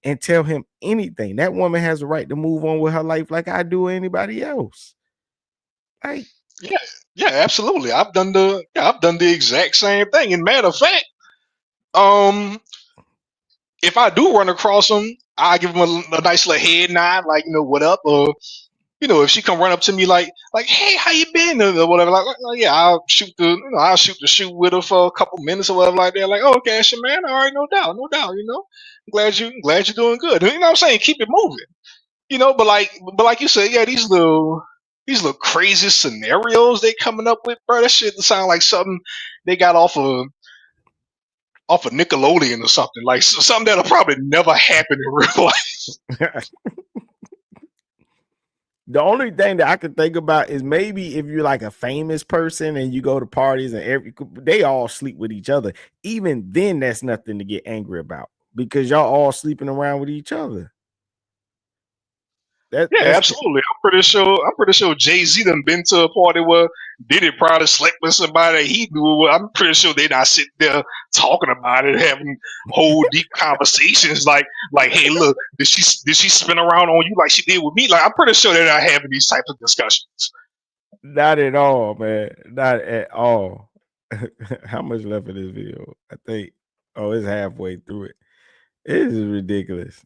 and tell him anything? That woman has a right to move on with her life like I do anybody else. Like, Yeah, yeah, absolutely. I've done the exact same thing. And matter of fact, um, if I do run across them, I give them a nice little head nod, like what up, or You know, if she come run up to me like, hey, how you been, or whatever, yeah, I'll shoot the shoot with her for a couple minutes or whatever like that. Like, oh, okay, shit, man, all right, no doubt, you know, glad you're doing good. You know what I'm saying? Keep it moving. You know, but like you said, yeah, these little crazy scenarios they coming up with, bro. That shit sound like something they got off of Nickelodeon or something, like something that'll probably never happen in real life. The only thing that I could think about is maybe if you're like a famous person and you go to parties and they all sleep with each other. Even then, that's nothing to get angry about because y'all all sleeping around with each other. Yeah, That's absolutely. I'm pretty sure Jay-Z done been to a party where Diddy probably slept with somebody he knew. I'm pretty sure they not sitting there talking about it, having whole deep conversations like, hey, look, did she spin around on you like she did with me? Like, I'm pretty sure they're not having these types of discussions. not at all, man. Not at all. How much left of this video? I think, it's halfway through it. It is ridiculous.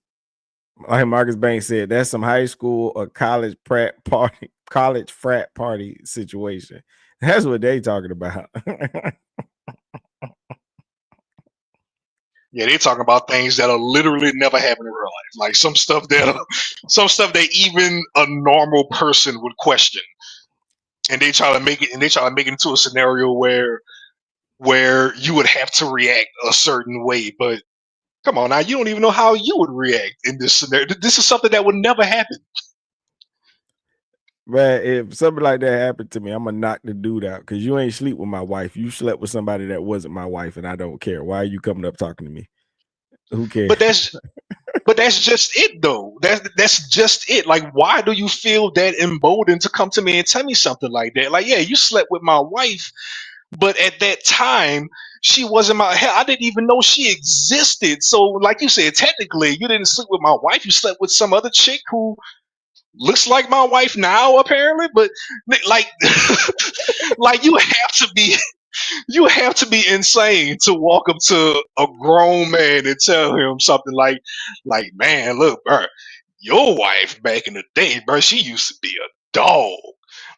Like Marcus Banks said, that's some high school or college frat party situation. That's what they talking about. Yeah, they talking about things that'll literally never happen in real life. Like some stuff that even a normal person would question. And they try to make it into a scenario where you would have to react a certain way. But come on now, you don't even know how you would react in this scenario. This is something that would never happen. Man, if something like that happened to me, I'm gonna knock the dude out because you ain't sleep with my wife. You slept with somebody that wasn't my wife, and I don't care. Why are you coming up talking to me? Who cares? But that's just it though. That's just it. Like, why do you feel that emboldened to come to me and tell me something like that? Like, yeah, you slept with my wife, but at that time she wasn't my hell. I didn't even know she existed. So, like you said, technically, you didn't sleep with my wife. You slept with some other chick who looks like my wife now, apparently. But like, like you have to be insane to walk up to a grown man and tell him something like, man, look, bro, your wife back in the day, bro, she used to be a dog.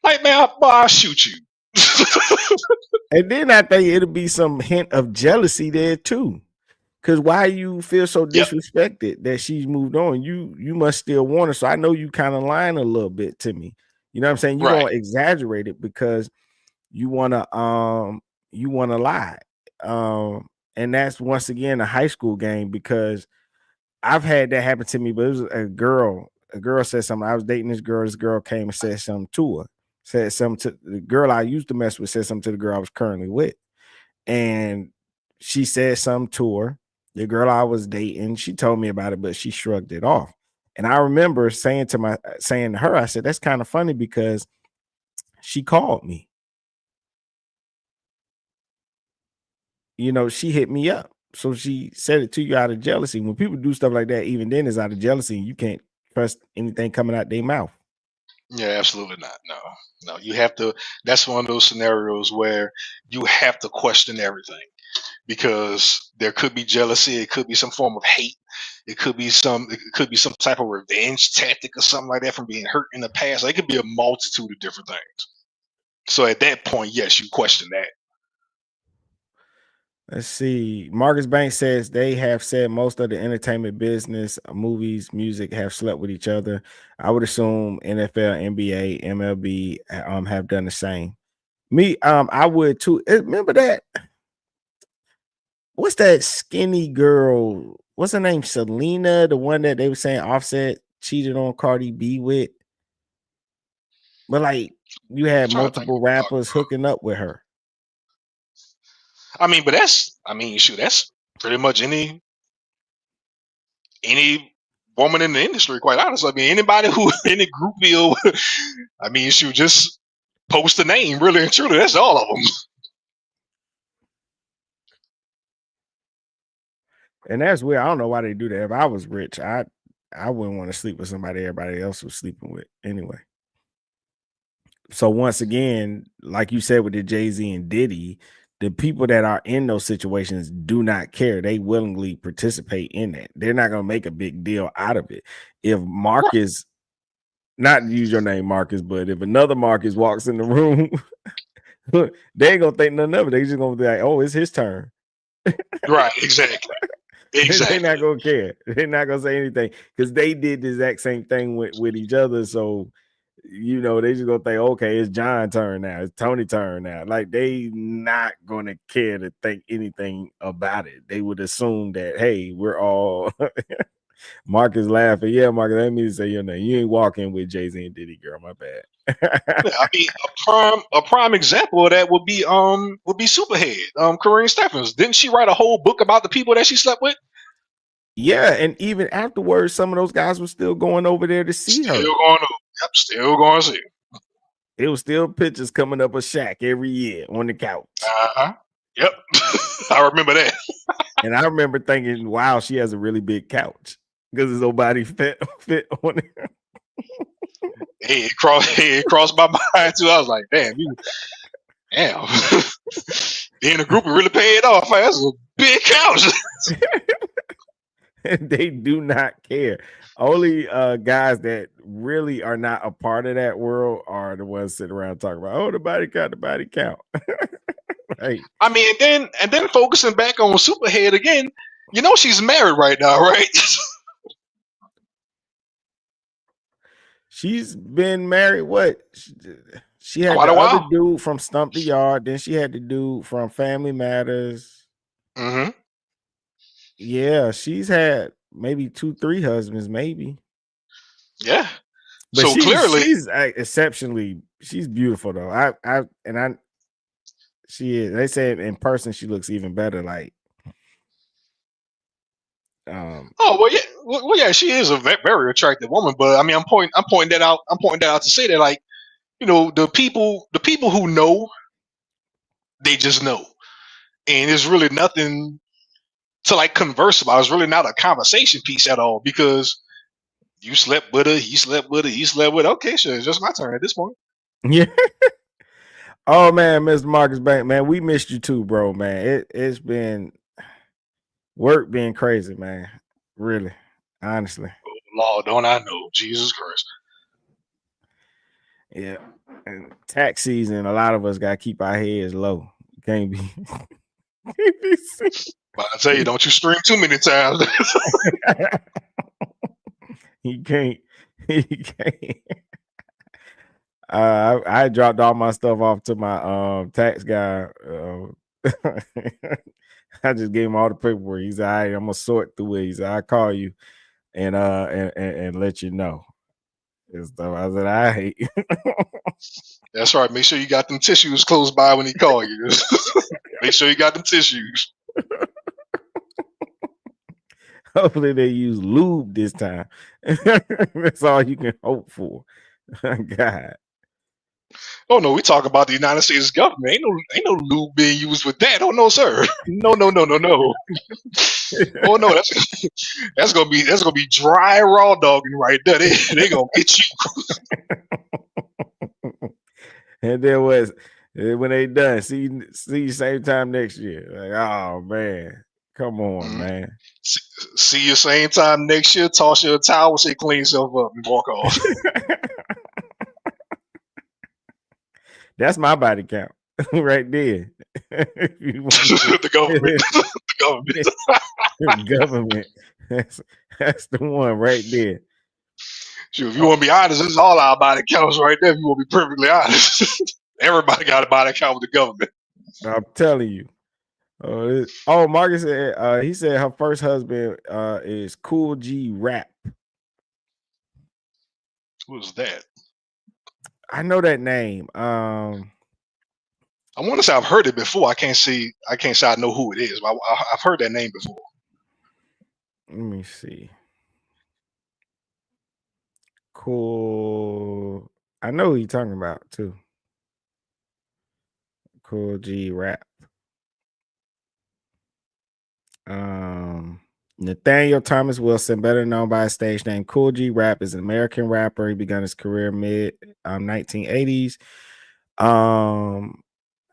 Like, man, I'll shoot you. And then I think it'll be some hint of jealousy there too. Cause why you feel so Yep. disrespected that she's moved on? You must still want her. So I know you kind of lying a little bit to me. You know what I'm saying? You're Right. gonna exaggerate it because you wanna lie. And that's once again a high school game because I've had that happen to me, but it was a girl. A girl said something. I was dating this girl. This girl came and said something to her. Said something to the girl I used to mess with, said something to the girl I was currently with. And she said something to her. The girl I was dating, she told me about it, but she shrugged it off. And I remember saying to her, I said, that's kind of funny because she called me. You know, she hit me up. So she said it to you out of jealousy. When people do stuff like that, even then it's out of jealousy. And you can't trust anything coming out their mouth. Yeah, absolutely not. No, you have to. That's one of those scenarios where you have to question everything because there could be jealousy. It could be some form of hate. It could be some type of revenge tactic or something like that from being hurt in the past. It could be a multitude of different things. So at that point, yes, you question that. Let's see. Marcus Banks says they have said most of the entertainment business, movies, music have slept with each other. I would assume NFL, NBA, MLB have done the same. Me, I would too. Remember that? What's that skinny girl? What's her name? Selena, the one that they were saying Offset cheated on Cardi B with. But like you had multiple rappers hooking up with her. I mean, but that's pretty much any woman in the industry, quite honestly. I mean, anybody who any groupie, I mean, shoot, just post the name, really and truly. That's all of them. And that's weird. I don't know why they do that. If I was rich, I wouldn't want to sleep with somebody everybody else was sleeping with anyway. So once again, like you said with the Jay-Z and Diddy, the people that are in those situations do not care. They willingly participate in that. They're not going to make a big deal out of it. If Marcus not to use your name, Marcus, but if another Marcus walks in the room, they ain't gonna think nothing of it. They just gonna be like, "Oh, it's his turn." Right, exactly. They're Exactly. not gonna care. They're not gonna say anything because they did the exact same thing with each other. So, you know, they just gonna think, okay, it's John's turn now, it's Tony's turn now. Like, they not gonna care to think anything about it. They would assume that, hey, we're all Marcus laughing. Yeah, Marcus, let me say your name. You ain't walking with Jay-Z and Diddy, girl. My bad. Yeah, I mean, a prime example of that would be Superhead. Corinne Stephens. Didn't she write a whole book about the people that she slept with? Yeah, and even afterwards, some of those guys were still going over there to see her. Still going over. Yep, still going to see. It was still pictures coming up of Shaq every year on the couch. Yep. I remember that. And I remember thinking, wow, she has a really big couch because there's nobody fit on it. It crossed my mind too. I was like, damn. Being a group really paid off. That's a big couch. And they do not care. Only guys that really are not a part of that world are the ones sitting around talking about, oh, the body count. Right. I mean, and then focusing back on Superhead again, you know she's married right now, right? She's been married. What? She had Quite the a while. other dude from Stump the Yard. Then she had the dude from Family Matters. Mm-hmm. Yeah, she's had maybe 2-3 husbands, maybe. Yeah. But so clearly, she's exceptionally. She's beautiful though. She is. They say in person she looks even better. Like, oh well, yeah, she is a very attractive woman. But I mean, I'm pointing that out. I'm pointing that out to say that, like, you know, the people who know, they just know, and there's really nothing to like converse about. It's really not a conversation piece at all because you slept with her, he slept with her, he slept with her. Okay, sure, it's just my turn at this point. yeah. Oh man, Mr. Marcus Bank, man, we missed you too, bro. Man, it's been work being crazy, man. Really, honestly. Oh, Lord, don't I know? Jesus Christ. Yeah. And tax season, a lot of us gotta keep our heads low. Can't be. But I tell you, don't you stream too many times. He can't. He can't. I dropped all my stuff off to my tax guy. I just gave him all the paperwork. He said, all right, I'm gonna sort through it. He said, I'll call you and let you know. And stuff. I said, I hate. That's right. Make sure you got them tissues close by when he call you. Make sure you got them tissues. Hopefully they use lube this time. That's all you can hope for. God. Oh no, we talk about the United States government. Ain't no lube being used with that. Oh no, sir. No. Oh no, that's gonna be dry raw dogging right there. They gonna get you. And then when they done, see you same time next year. Like, oh man, come on, man. See you same time next year. Toss you a towel, say clean yourself up, and walk off. That's my body count right there. The government. The government. That's the one right there. Sure, if you want to be honest, this is all our body counts right there. If you want to be perfectly honest, everybody got a body count with the government. I'm telling you. Marcus said he said her first husband is Cool G Rap. Who's that? I know that name. I want to say I've heard it before. I can't say I know who it is, but I've heard that name before. Let me see. Cool. I know who you're talking about too. Cool G Rap. Nathaniel Thomas Wilson, better known by his stage name Cool G Rap, is an American rapper. He began his career mid 1980s.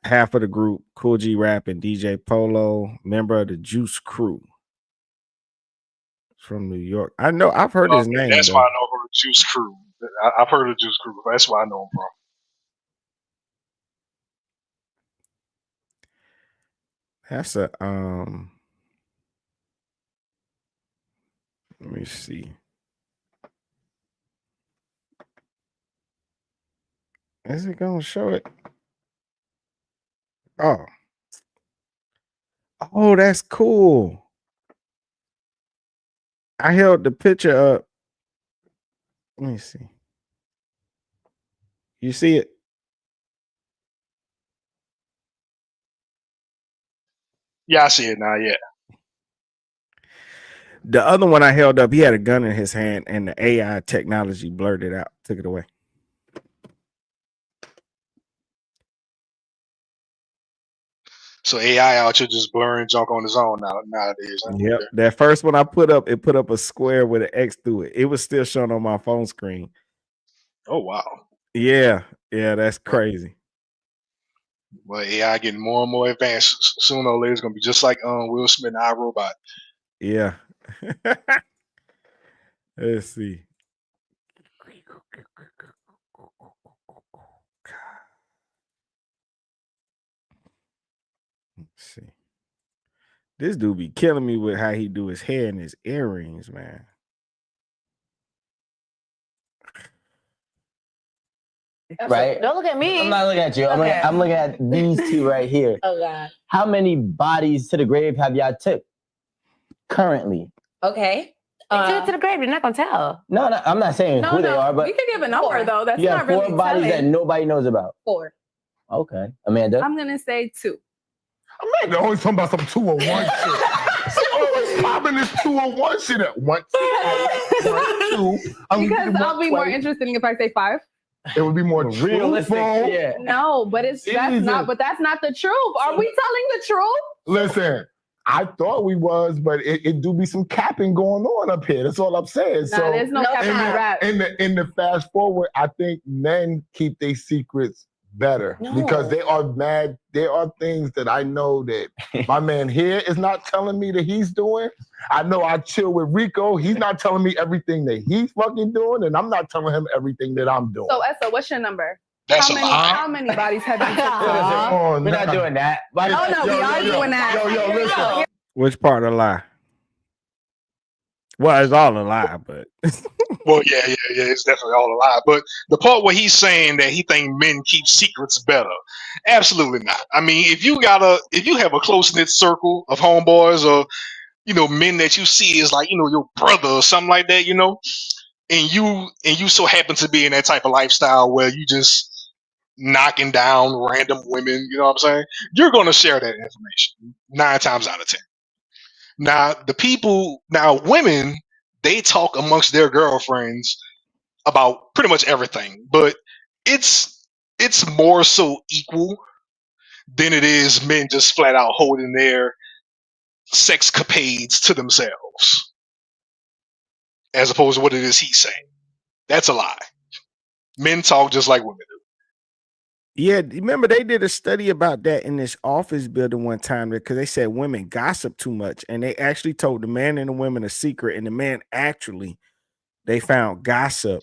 Half of the group Cool G Rap and DJ Polo, member of the Juice Crew from New York. I know I've heard his name. That's why I know her Juice Crew. I've heard of Juice Crew. That's where I know him from. That's a let me see. Is it gonna show it? Oh. Oh, that's cool. I held the picture up. Let me see. You see it? Yeah, I see it now. Yeah. The other one I held up, he had a gun in his hand, and the AI technology blurred it out, took it away. So AI out here just blurring junk on his own nowadays. Huh? Yep. Okay. That first one I put up, it put up a square with an X through it. It was still showing on my phone screen. Oh wow. Yeah, that's crazy. Well, AI getting more and more advanced. Sooner or later, it's gonna be just like Will Smith and iRobot. Yeah. Let's see. Let's see. This dude be killing me with how he do his hair and his earrings, man. Right? Don't look at me. I'm not looking at you. Okay. I'm looking at these two right here. Oh God. How many bodies to the grave have y'all took currently? Okay. They took it to the grave. You're not gonna tell. No, I'm not saying who they are, but we could give a number Four. though. That's you not have really 4 bodies that telling. nobody knows about. 4. Okay. Amanda? I'm gonna say 2. Man, they're always talking about some 201 shit. She always popping this 201 shit at once. 2. Because I'll be more interesting if I say 5. It would be more realistic. truthful. Yeah. No, but that's not the truth. Are we telling the truth? Listen, I thought we was, but it do be some capping going on up here. That's all I'm saying. Nah, So there's no capping in rap. in the fast forward, I think men keep their secrets better because they are mad. There are things that I know that my man here is not telling me that he's doing. I know I chill with Rico. He's not telling me everything that he's fucking doing, and I'm not telling him everything that I'm doing. So Essa, what's your number? That's How many bodies have you took? We're not doing that. Oh no, we are doing that. Yo, listen. Which part of the lie? Well, it's all a lie, but Well, yeah, it's definitely all a lie. But the part where he's saying that he think men keep secrets better, absolutely not. I mean, if you have a close knit circle of homeboys or men that you see as like your brother or something like that, and you so happen to be in that type of lifestyle where you just knocking down random women, you know what I'm saying? You're gonna share that information 9 times out of 10. Now, women, they talk amongst their girlfriends about pretty much everything, but it's more so equal than it is men just flat out holding their sexcapades to themselves, as opposed to what it is he's saying. That's a lie. Men talk just like women do. yeah, remember they did a study about that in this office building one time because they said women gossip too much, and they actually told the man and the women a secret, and the man actually they found gossip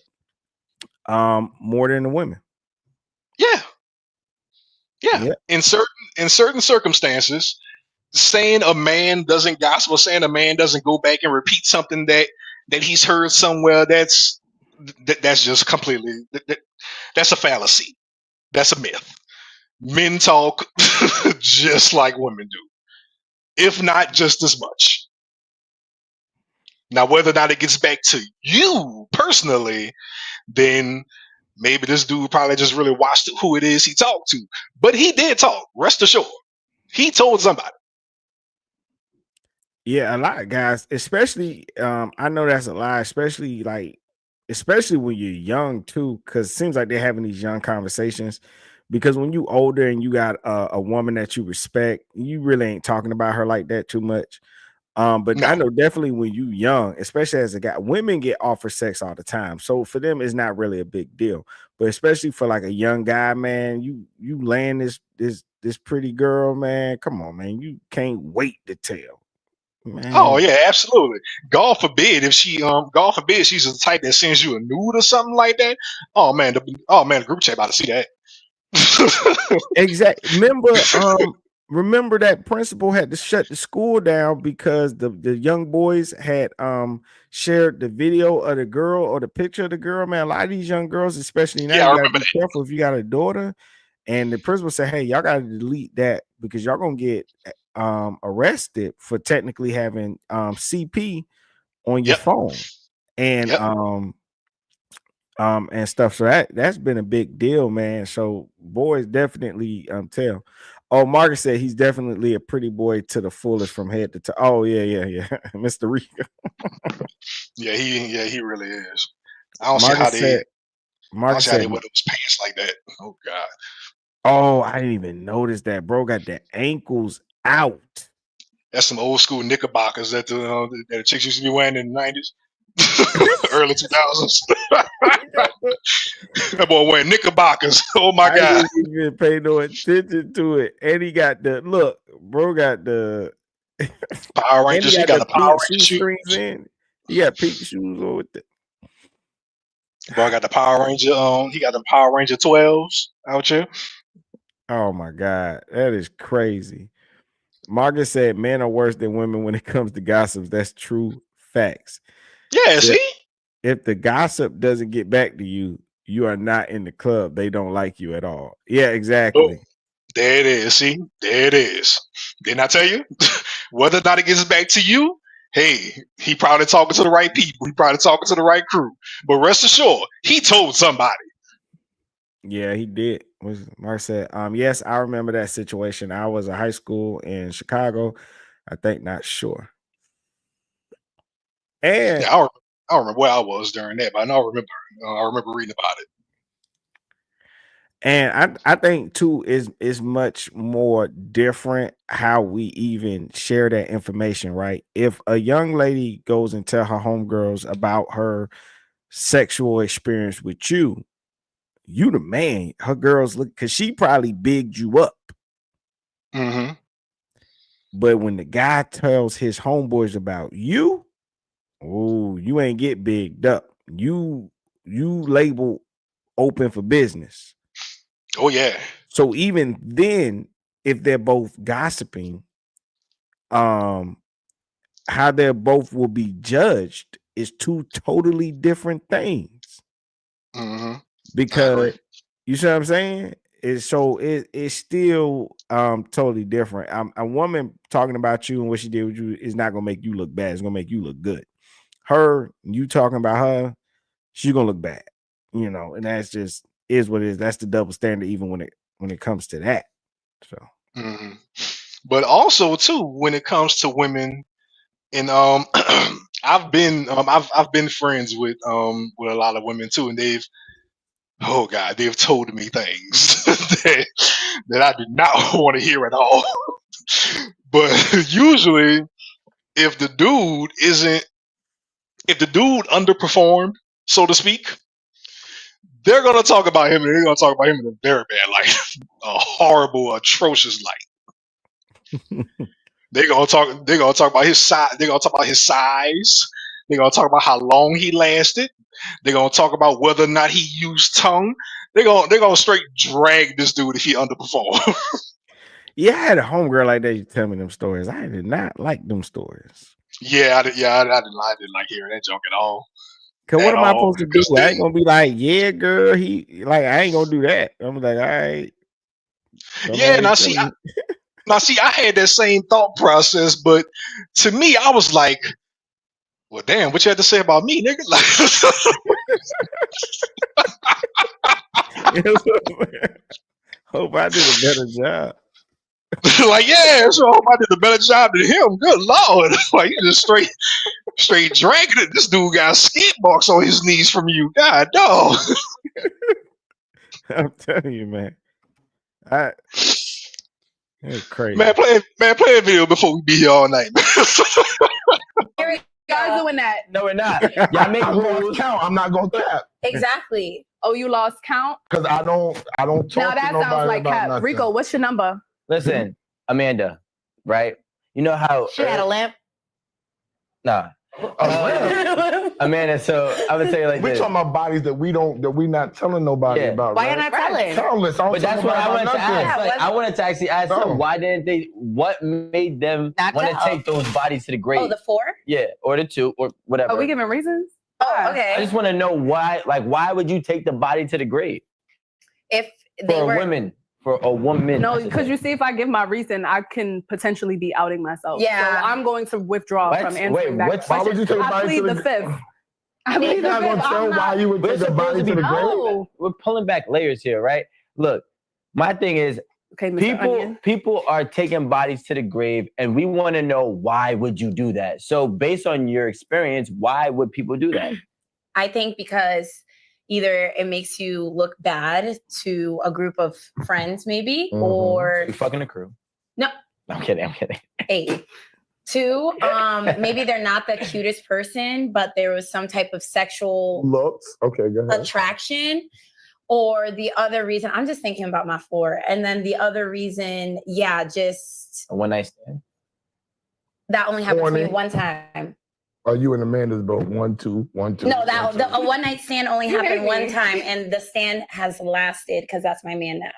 more than the women. Yeah. Yeah. In certain circumstances, saying a man doesn't gossip or saying a man doesn't go back and repeat something that he's heard somewhere, that's just completely that's a fallacy. That's a myth. Men talk just like women do, if not just as much. Now, whether or not it gets back to you personally, then maybe this dude probably just really watched who it is he talked to. But he did talk. Rest assured, he told somebody. Yeah, a lot of guys, especially I know that's a lie, especially when you're young too, because it seems like they're having these young conversations. Because when you older and you got a woman that you respect, you really ain't talking about her like that too much. But No. I know definitely when you young, especially as a guy, women get offered sex all the time. So for them, it's not really a big deal. But especially for like a young guy, man, you land this pretty girl, man. Come on, man. You can't wait to tell. Man, Oh yeah, absolutely. God forbid if God forbid she's the type that sends you a nude or something like that. The group chat about to see that. exactly. Remember that principal had to shut the school down because the young boys had shared the video of the girl or the picture of the girl. Man, a lot of these young girls, especially now, Yeah, I you gotta remember be careful if you got a daughter. And the principal said, "Hey, y'all gotta delete that because y'all gonna get arrested for technically having CP on your Yep. phone and Yep. and stuff." So that's been a big deal, man. So boys definitely tell. Oh, Marcus said he's definitely a pretty boy to the fullest from head to toe. Oh yeah. Mr. Rika. He really is. I don't see how Marcus they said Marcus said, wear those pants like that. Oh God. "Oh, I didn't even notice that, bro. Got the ankles out." That's some old school knickerbockers that the chicks used to be wearing in the 90s. Early 2000s. That boy wearing knickerbockers. Oh my I God. didn't even pay no attention to it. And he got the look, bro. Got the Power and he Rangers. He got got the the Power pink Ranger shoestrings shoes. in. He got pink shoes on with the. Boy got the Power Ranger. He got the Power Ranger 12s out here. Oh my god, that is crazy. Marcus said, "Men are worse than women when it comes to gossips." That's true facts. Yeah, If, see? if the gossip doesn't get back to you, you are not in the club. They don't like you at all. Yeah, Oh, exactly. there it is. See? There it is. Didn't I tell you? Whether or not it gets back to you, hey, he probably talking to the right people. He probably talking to the right crew. But rest assured, he told somebody. Yeah, he did. Mark said, yes, I remember that situation. I was in high school in Chicago. I think not sure. And Yeah, I don't remember where I was during that, but I know I remember reading about it. I think too is much more different how we even share that information, right? If a young lady goes and tell her homegirls about her sexual experience with you, you the man. Her girls look because she probably bigged you up. Mm-hmm. But when the guy tells his homeboys about you, oh, you ain't get bigged up. You label open for business. Oh yeah. So even then, if they're both gossiping, how they both will be judged is two totally different things. Mm-hmm. I Because agree. you see what I'm saying? It's still totally different. A woman talking about you and what she did with you is not gonna make you look bad. It's gonna make you look good. You talking about her, she's gonna look bad, and that's just is what it is. That's the double standard, even when it comes to that. So Mm-hmm. But also too, when it comes to women, and I've been friends with a lot of women too, and they've told me things that I did not want to hear at all. But usually, if the dude isn't, if the dude underperformed, so to speak, they're gonna talk about him, and they're gonna talk about him in a very bad light, a horrible, atrocious light. They're gonna talk about his size. They're gonna talk about his size. They're gonna talk about how long he lasted. They're gonna talk about whether or not he used tongue. They're gonna straight drag this dude if he underperformed. yeah, I had a homegirl like that. You tell me them stories. I did not like them stories. I didn't like hearing that joke at all. Cause what At am I all. supposed to do? Because I ain't gonna be like, yeah, girl. He like, I ain't gonna do that. I'm like, all right, tell me how yeah, you feeling. I had that same thought process, but to me, I was like, well, damn, what you had to say about me, nigga? Hope I did a better job. Like, yeah, so I hope I did a better job than him. Good lord. Like, you just straight dragging it. This dude got skid marks on his knees from you. God dog. I'm telling you, man. It's crazy. Man, play a video before we be here all night. Guys doing that. No, we're not. Y'all make I lost rules. count. I'm not gonna cap Exactly. Oh, you lost count? because I don't talk Now to that nobody sounds like about cap. nothing. Rico, what's your number? Listen, Amanda, right? You know how Should have had a lamp. Nah. Amanda, so I would say like We this. talking about bodies that we not telling nobody Yeah. about. Why right? you're not telling? Tell us. But that's what I wanted to ask. Like, Yeah, I wanted to actually ask No. them, why didn't they, what made them Not want to tell. take those bodies to the grave? Oh, the 4? Yeah, or the 2, or whatever. Are we giving reasons? Oh, okay. I just want to know why, like, why would you take the body to the grave? If they For were a woman. No, because you see, if I give my reason, I can potentially be outing myself. Yeah. So I'm going to withdraw What? from answering Wait, that what's- Why would question. you take a I body plead to the the fifth. I plead You're the not gonna fifth. tell I'm why not. you would But take it's a supposed body to to be the grave. No. we're pulling back layers here, right? Look, my thing is, Okay, Mr. Onion. people are taking bodies to the grave, and we want to know, why would you do that? So based on your experience, why would people do that? I think because either it makes you look bad to a group of friends, maybe, Mhm. or You fucking a crew. No. I'm kidding. 8. 2, maybe they're not the cutest person, but there was some type of sexual Looks. Okay, go ahead. attraction. Or the other reason, I'm just thinking about my 4. And then the other reason, yeah, just A one night stand. that only happened to me Horny. one time. Are you in Amanda's boat? 1, 2, 1, 2. No, 1, 2. a one night stand only You happened hate one me. time, and the stand has lasted because that's my man now.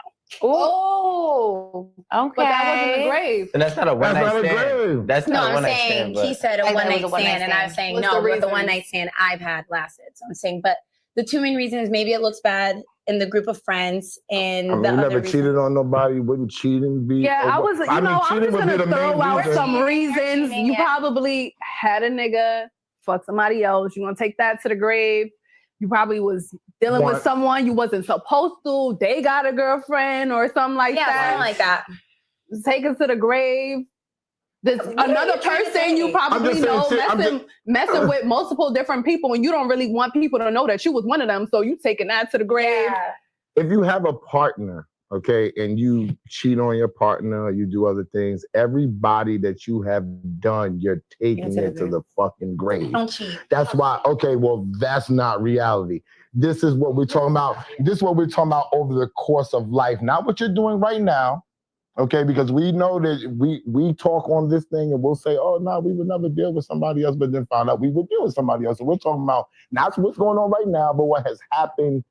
Oh, Okay. but that wasn't the grave. And that's not a one That's night not a stand. grave. That's No, not a I'm one night saying stand. But he said a Like, one that was night a one-night stand, and I was stand. saying What's no, the but the one reasons? night stand I've had lasted. So I'm saying, but the 2 main reasons, maybe it looks bad in the group of friends, and I mean, the you other never reason, cheated on nobody. Wouldn't cheating be? Yeah, I was, I'm just cheating would gonna be the main throw out reason. some reasons. cheating, You yeah. probably had a nigga, fuck somebody else. You gonna take that to the grave. You probably was dealing with What? someone you wasn't supposed to. They got a girlfriend or something like yeah, that. something like that. Take it to the grave. There's What are another you trying to person you say? probably I'm just saying, know messing with multiple different people, and you don't really want people to know that you was one of them. So you taking that to the grave. Yeah. If you have a partner, okay, and you cheat on your partner, you do other things, everybody that you have done, you're taking Into the it to the fucking grave. Don't cheat. That's why, okay, well, that's not reality. This is what we're talking about. This is what we're talking about over the course of life. Not what you're doing right now, okay? Because we know that we talk on this thing and we'll say, oh, no, we would never deal with somebody else, but then find out we would deal with somebody else. So we're talking about not what's going on right now, but what has happened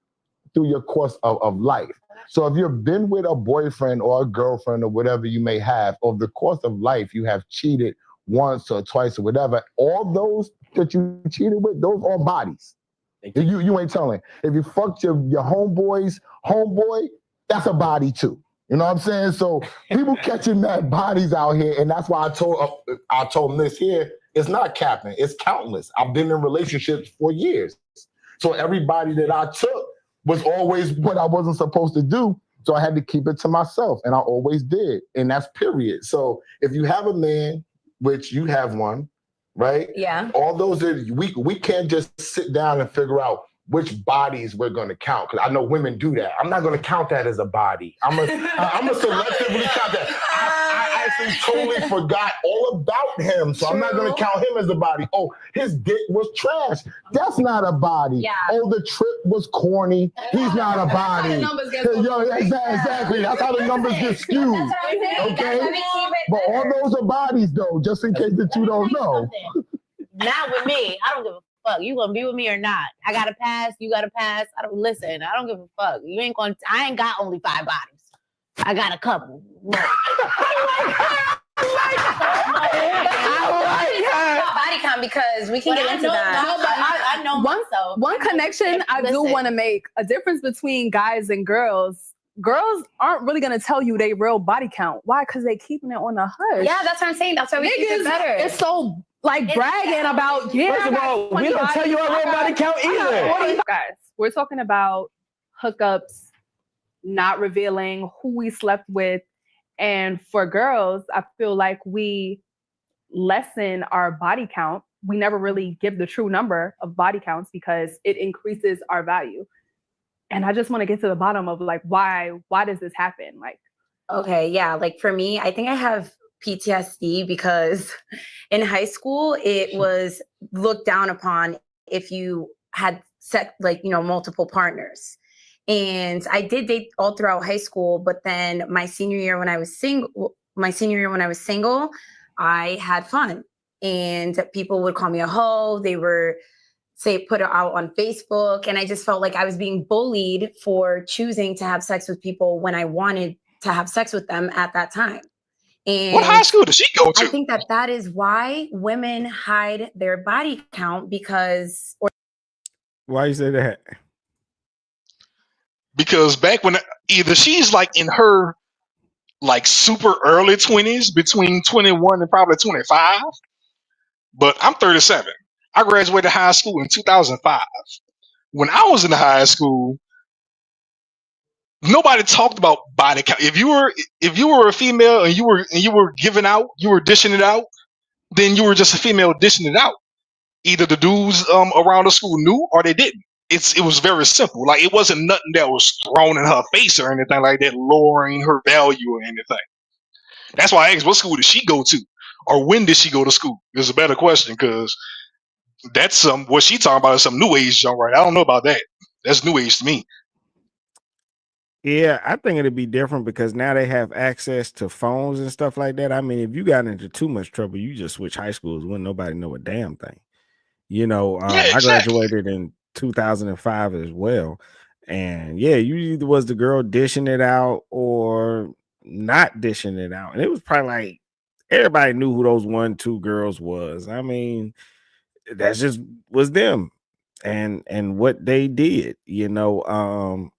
through your course of life. So if you've been with a boyfriend or a girlfriend or whatever you may have, over the course of life, you have cheated once or twice or whatever, all those that you cheated with, those are bodies. You ain't telling. If you fucked your homeboy's homeboy, that's a body too. You know what I'm saying? So people catching mad bodies out here, and that's why I told them this here. It's not capping. It's countless. I've been in relationships for years. So everybody that I took was always what I wasn't supposed to do. So I had to keep it to myself, and I always did. And that's period. So if you have a man, which you have one, right? Yeah. All those that we can't just sit down and figure out which bodies we're going to count, because I know women do that. I'm not going to count that as a body. I'm going to selectively count that. I actually totally forgot all about him, so I'm not going to count him as a body. Oh, his dick was trash. That's not a body. Yeah. Oh, the trip was corny. He's not a body. Yo, exactly. That's how the numbers get skewed. Okay? But all those are bodies, though, just in case that you don't know. Not with me. I don't give a fuck. You gonna be with me or not? I got to pass. You got to pass. I don't listen. I don't give a fuck. You ain't gonna. I ain't got only 5 bodies. I got a couple. Body count, because we can get into that. I know myself. One connection I do Listen. want to make, a difference between guys and girls. Girls aren't really going to tell you their real body count. Why? Because they keeping it on the hush. Yeah, that's what I'm saying. That's why we keep it better. It's so like bragging about, yeah. First of all, we don't tell you our real body count either. Guys, we're talking about hookups, not revealing who we slept with. And for girls, I feel like we lessen our body count. We never really give the true number of body counts because it increases our value. And I just want to get to the bottom of like, why does this happen? Like, Okay, yeah. Like for me, I think I have PTSD because in high school, it was looked down upon if you had multiple partners. And I did date all throughout high school, but then my senior year when I was single, I had fun. and people would call me a hoe. They were put it out on Facebook. And I just felt like I was being bullied for choosing to have sex with people when I wanted to have sex with them at that time. And what high school did she go to? I think that is why women hide their body count because. Why you say that? Because back when either she's like in her like super early 20s, between 21 and probably 25, but I'm 37. I graduated high school in 2005. When I was in high school, nobody talked about body count. If you were a female and you were giving out, you were dishing it out, then you were just a female dishing it out. Either the dudes around the school knew or they didn't. It was very simple. Like, it wasn't nothing that was thrown in her face or anything like that, lowering her value or anything. That's why I asked, what school did she go to, or when did she go to school? Is a better question, because that's what she talking about is some new age junk, right? I don't know about that. That's new age to me. Yeah, I think it'd be different because now they have access to phones and stuff like that. I mean, if you got into too much trouble, you just switch high schools. Wouldn't nobody know a damn thing. You know, Yeah, I exactly. graduated in 2005 as well. And yeah, you either was the girl dishing it out or not dishing it out. And it was probably like everybody knew who those 1-2 girls was. I mean, that's just was them and what they did, you know.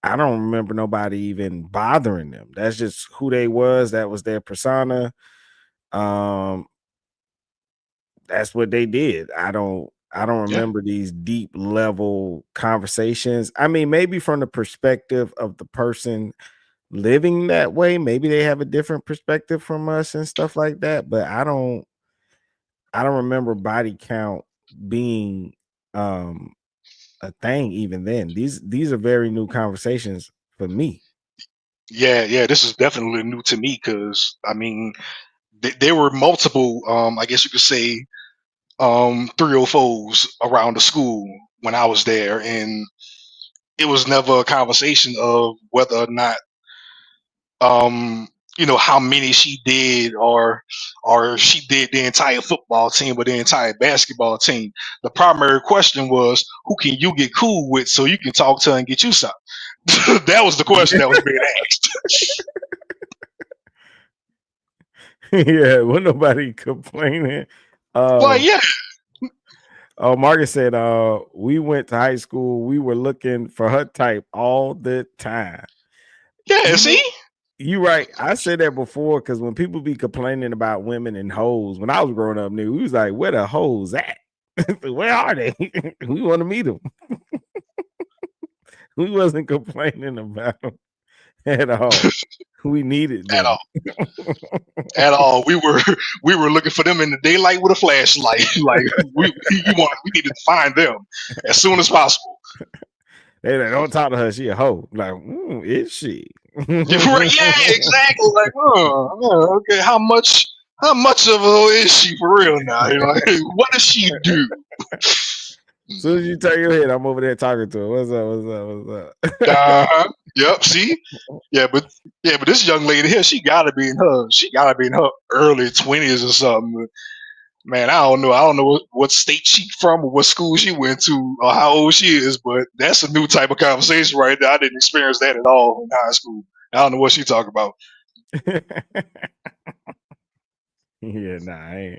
I don't remember nobody even bothering them. That's just who they was. That was their persona. That's what they did. I don't remember these deep level conversations. I mean, maybe from the perspective of the person living that way, maybe they have a different perspective from us and stuff like that. But I don't remember body count being a thing even then. These are very new conversations for me. Yeah, this is definitely new to me, because I mean, there were multiple, I guess you could say, 304s around the school when I was there, and it was never a conversation of whether or not, how many she did, or she did the entire football team or the entire basketball team. The primary question was, who can you get cool with so you can talk to her and get you something? That was the question that was being asked. Yeah, wasn't nobody complaining. Well, yeah. Oh, Margaret said, we went to high school. We were looking for her type all the time. Yeah, see? You right. I said that before because when people be complaining about women and hoes, when I was growing up, we was like, where the hoes at? Where are they? We want to meet them. We wasn't complaining about them at all. We needed them. At all. We were looking for them in the daylight with a flashlight. Like, we needed to find them as soon as possible. They like, don't talk to her. She a hoe. Like, is she? Yeah, exactly. Like, okay. How much of a hoe is she for real now? Like, what does she do? As soon as you turn your head, I'm over there talking to her. What's up? Yep. See. Yeah, but this young lady here, she gotta be in her early 20s or something. Man, I don't know what state she from or what school she went to or how old she is, but that's a new type of conversation right there. I didn't experience that at all in high school. I don't know what she talking about. Yeah, nah, I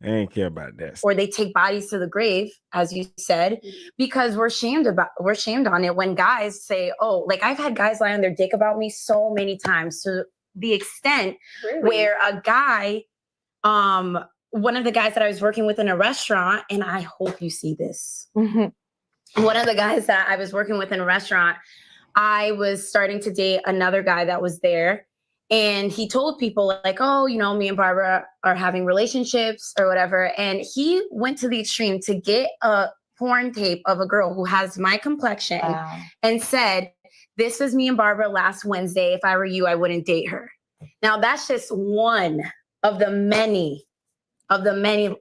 ain't care about that. Or they take bodies to the grave, as you said, because we're shamed on it when guys say, oh, like I've had guys lie on their dick about me so many times, to the extent where a guy, one of the guys that I was working with in a restaurant, and I hope you see this. Mm-hmm. One of the guys that I was working with in a restaurant, I was starting to date another guy that was there. And he told people like, oh, me and Barbara are having relationships or whatever. And he went to the extreme to get a porn tape of a girl who has my complexion and said, this was me and Barbara last Wednesday. If I were you, I wouldn't date her. Now, that's just one of the many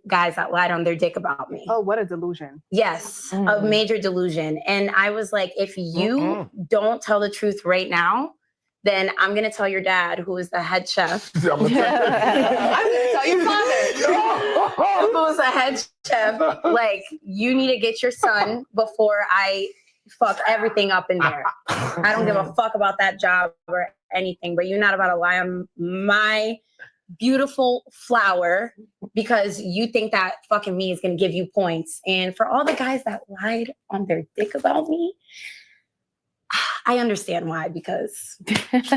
guys that lied on their dick about me. Oh, what a delusion. Yes, a major delusion. And I was like, if you don't tell the truth right now, then I'm going to tell your dad, who is the head chef. I'm gonna I'm going to tell your father, who is the head chef, like, you need to get your son before I fuck everything up in there. I don't give a fuck about that job or anything, but you're not about to lie on my beautiful flower because you think that fucking me is going to give you points. And for all the guys that lied on their dick about me, I understand why, because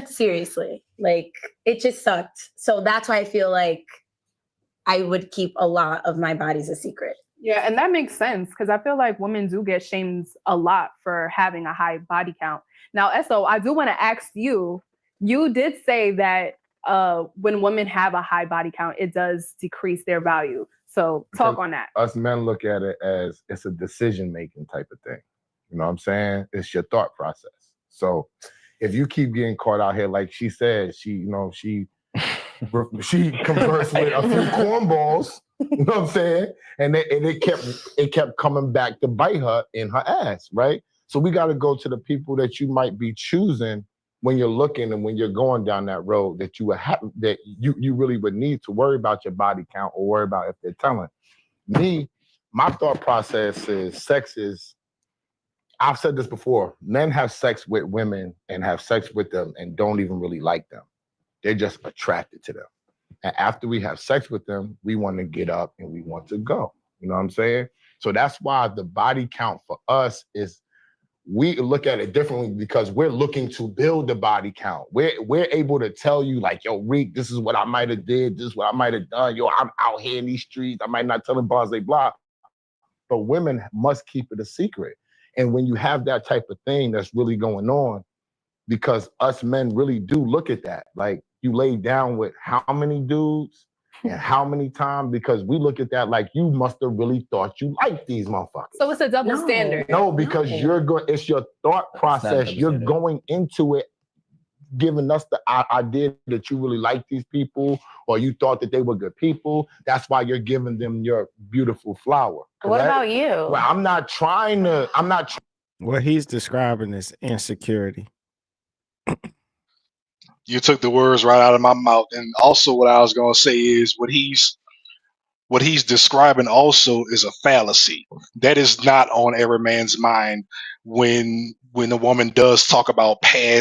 seriously, like, it just sucked. So that's why I feel like I would keep a lot of my bodies a secret. Yeah, and that makes sense because I feel like women do get shamed a lot for having a high body count. Now, Esso, I do want to ask you, you did say that when women have a high body count, it does decrease their value. So talk on that. Us men look at it as it's a decision-making type of thing. You know what I'm saying? It's your thought process. So if you keep getting caught out here, like she said, she conversed with a few cornballs, you know what I'm saying? And it kept coming back to bite her in her ass, right? So we got to go to the people that you might be choosing when you're looking and when you're going down that road that you really would need to worry about your body count or worry about if they're telling. Me, my thought process is sex is, I've said this before, men have sex with women and have sex with them and don't even really like them. They're just attracted to them. And after we have sex with them, we want to get up and we want to go. You know what I'm saying? So that's why the body count for us is, we look at it differently because we're looking to build the body count. We're able to tell you, like, yo, Reek, this is what I might have did. This is what I might have done. Yo, I'm out here in these streets. I might not tell them bars they block. But women must keep it a secret. And when you have that type of thing that's really going on, because us men really do look at that. Like, you lay down with how many dudes and how many times, because we look at that like you must have really thought you liked these motherfuckers. So it's a double standard. No, because it's your thought process. You're going into it giving us the idea that you really like these people or you thought that they were good people. That's why you're giving them your beautiful flower. Correct? What about you? Well, I'm not trying to. What he's describing is insecurity. You took the words right out of my mouth. And also what I was going to say is what he's describing also is a fallacy. That is not on every man's mind when a woman does talk about her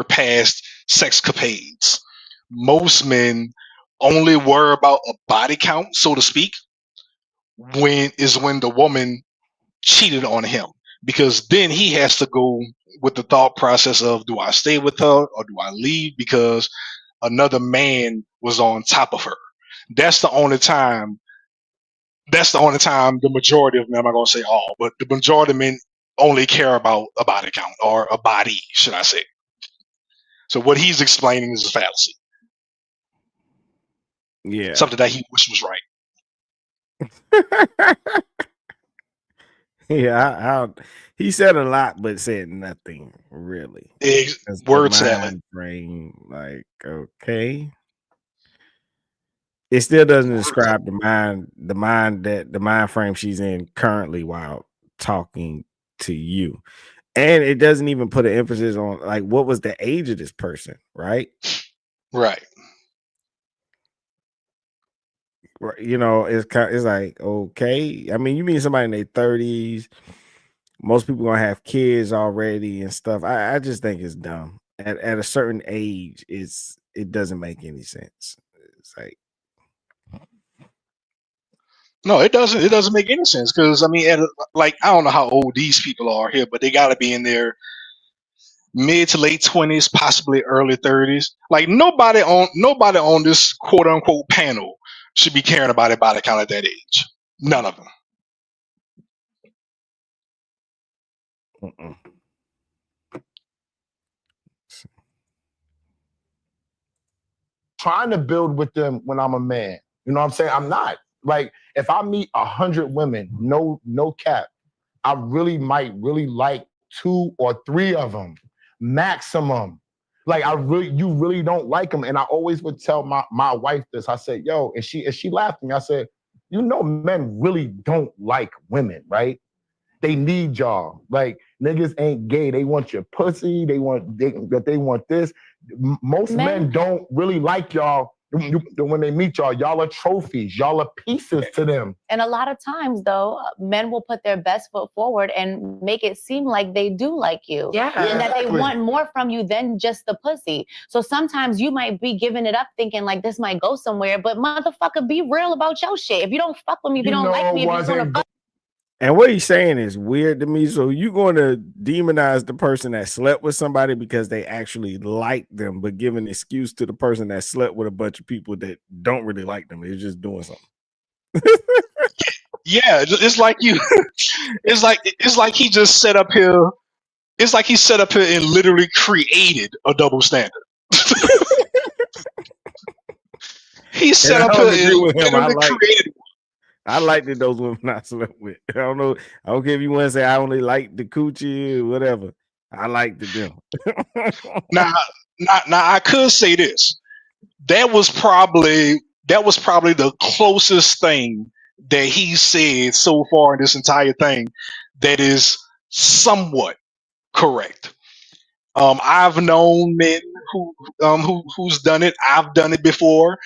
past sexcapades. Most men only worry about a body count, so to speak, when the woman cheated on him, because then he has to go with the thought process of, do I stay with her or do I leave because another man was on top of her? That's the only time the majority of men, I'm not going to say all, but the majority of men only care about a body count, or a body, should I say. So what he's explaining is a fallacy. Yeah. Something that he wished was right. Yeah, he said a lot, but said nothing really. Word salad. Frame, like, okay. It still doesn't describe the mind frame she's in currently while talking to you. And it doesn't even put an emphasis on, like, what was the age of this person, right? Right. You know, it's like, okay. I mean, you mean somebody in their 30s. Most people gonna have kids already and stuff. I just think it's dumb. At a certain age, it doesn't make any sense. It's like, no, it doesn't. It doesn't make any sense because I mean, I don't know how old these people are here, but they got to be in their mid to late 20s, possibly early 30s. Like nobody on this quote unquote panel should be caring about their body count at that age. None of them. Trying to build with them when I'm a man. You know what I'm saying? I'm not. Like, if I meet 100 women, no cap, I really might like 2 or 3 of them, maximum. Like, you really don't like them. And I always would tell my wife this. I said, yo, and she laughed at me. I said, you know, men really don't like women, right? They need y'all. Like, Niggas ain't gay. They want your pussy. They want this. Most men don't really like y'all. When they meet y'all, y'all are trophies. Y'all are pieces to them. And a lot of times, though, men will put their best foot forward and make it seem like they do like you. Yeah. And that they Exactly. want more from you than just the pussy. So sometimes you might be giving it up thinking like this might go somewhere, but motherfucker, be real about your shit. If you don't fuck with me, if you don't like me, if you just want to fuck. And what he's saying is weird to me. So you going to demonize the person that slept with somebody because they actually like them, but give an excuse to the person that slept with a bunch of people that don't really like them. They're just doing something. Yeah, it's like you. It's like he just set up here. It's like he set up here and literally created a double standard. He set up here and literally created. I liked it, those women I slept with. I don't know. I don't care if you want to say I only like the coochie or whatever. I liked them. Now, I could say this. That was probably the closest thing that he said so far in this entire thing that is somewhat correct. I've known men who's done it. I've done it before.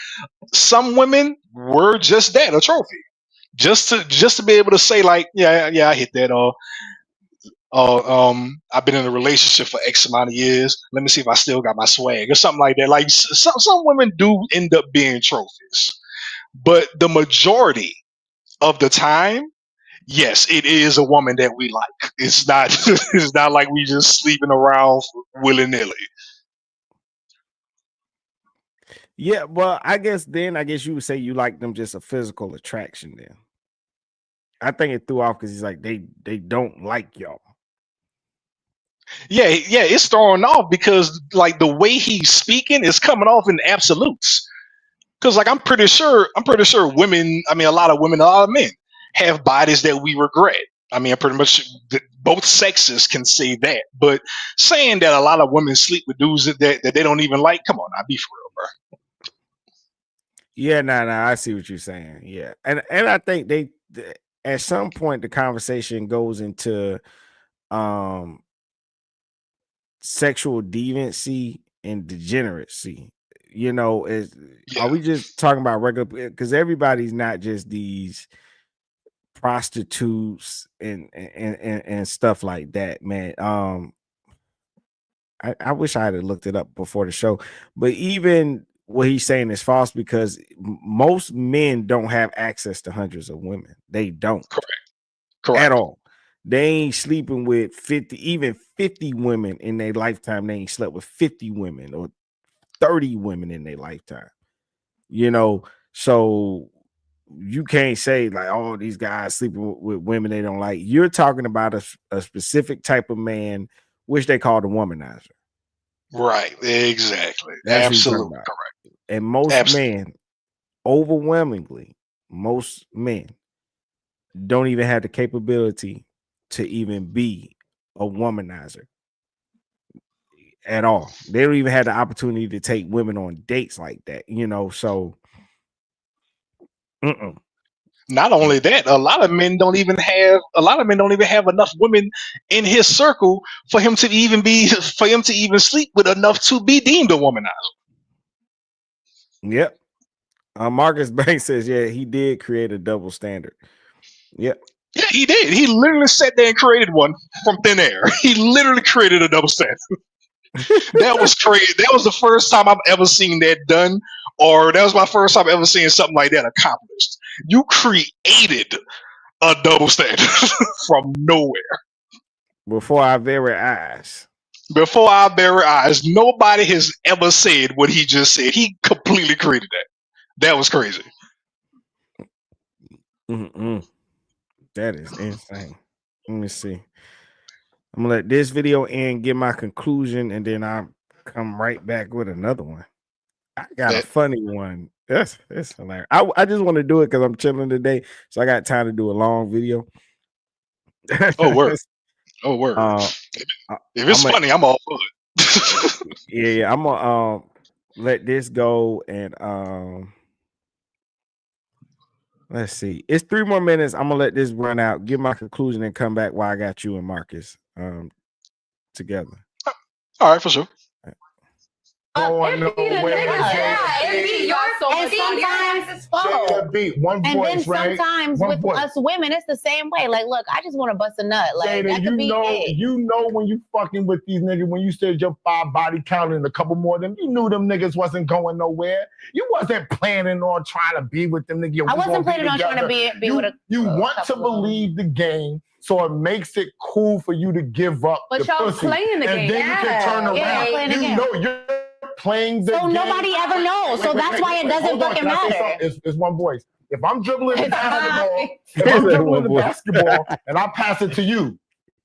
Some women were just that, a trophy. Just to be able to say like, yeah, I hit that, I've been in a relationship for X amount of years. Let me see if I still got my swag or something like that. Like some women do end up being trophies, but the majority of the time, yes, it is a woman that we like. It's not it's not like we just sleeping around willy nilly. Yeah, well, I guess you would say you like them just a physical attraction then. I think it threw off because he's like, they don't like y'all. Yeah, it's throwing off because like the way he's speaking is coming off in absolutes. Because like I'm pretty sure women, I mean a lot of women, a lot of men have bodies that we regret. I mean, pretty much both sexes can say that. But saying that a lot of women sleep with dudes that they don't even like, come on, I'll be for real, bro. Yeah, no, I see what you're saying. Yeah, and I think they at some point the conversation goes into sexual deviancy and degeneracy. You know, are we just talking about regular? Because everybody's not just these prostitutes and stuff like that, man. I wish I had looked it up before the show, but even what he's saying is false because most men don't have access to hundreds of women. They don't. Correct. At all. They ain't sleeping with 50 women in their lifetime. They ain't slept with 50 women or 30 women in their lifetime. You know, so you can't say like, oh, these guys sleeping with women they don't like. You're talking about a specific type of man, which they call the womanizer. Right, exactly. That's absolutely correct. And most men, overwhelmingly, most men don't even have the capability to even be a womanizer at all. They don't even have the opportunity to take women on dates like that, you know. So, not only that, a lot of men don't even have enough women in his circle for him to even sleep with enough to be deemed a womanizer. Yep. Marcus Banks says, yeah, he did create a double standard. Yep. Yeah, he did. He literally sat there and created one from thin air. He literally created a double standard. That was crazy. That was the first time I've ever seen that done, or that was my first time ever seeing something like that accomplished. You created a double standard from nowhere. Before our very eyes. Before our very eyes. Nobody has ever said what he just said. He completely created that. That was crazy. That is insane. Let me see. I'm gonna let this video end, get my conclusion, and then I'll come right back with another one. I got a funny one. That's hilarious. I just want to do it because I'm chilling today, so I got time to do a long video. Oh word. Oh word. If it's funny, I'm all for it. yeah. I'm gonna let this go and let's see. It's 3 more minutes. I'm gonna let this run out, give my conclusion, and come back while I got you and Marcus. together. All right, for sure. Going nowhere. And Beat one and then voice, right? sometimes One with voice. us women, it's the same way. Like, look, I just want to bust a nut. Like, Jada, that could be it. you know when you fucking with these niggas, when you said your 5 body count and a couple more of them, you knew them niggas wasn't going nowhere. You wasn't planning on trying to be with them niggas. I wasn't planning on trying to be with a. You want to believe the game, so it makes it cool for you to give up But the y'all pussy. playing the game. And then you can turn around. Yeah, y'all playing the game. know you're playing the game. So nobody ever knows. So that's why it doesn't Hold on, fucking can I say matter. something? It's one voice. If I'm dribbling the basketball, and I pass it to you,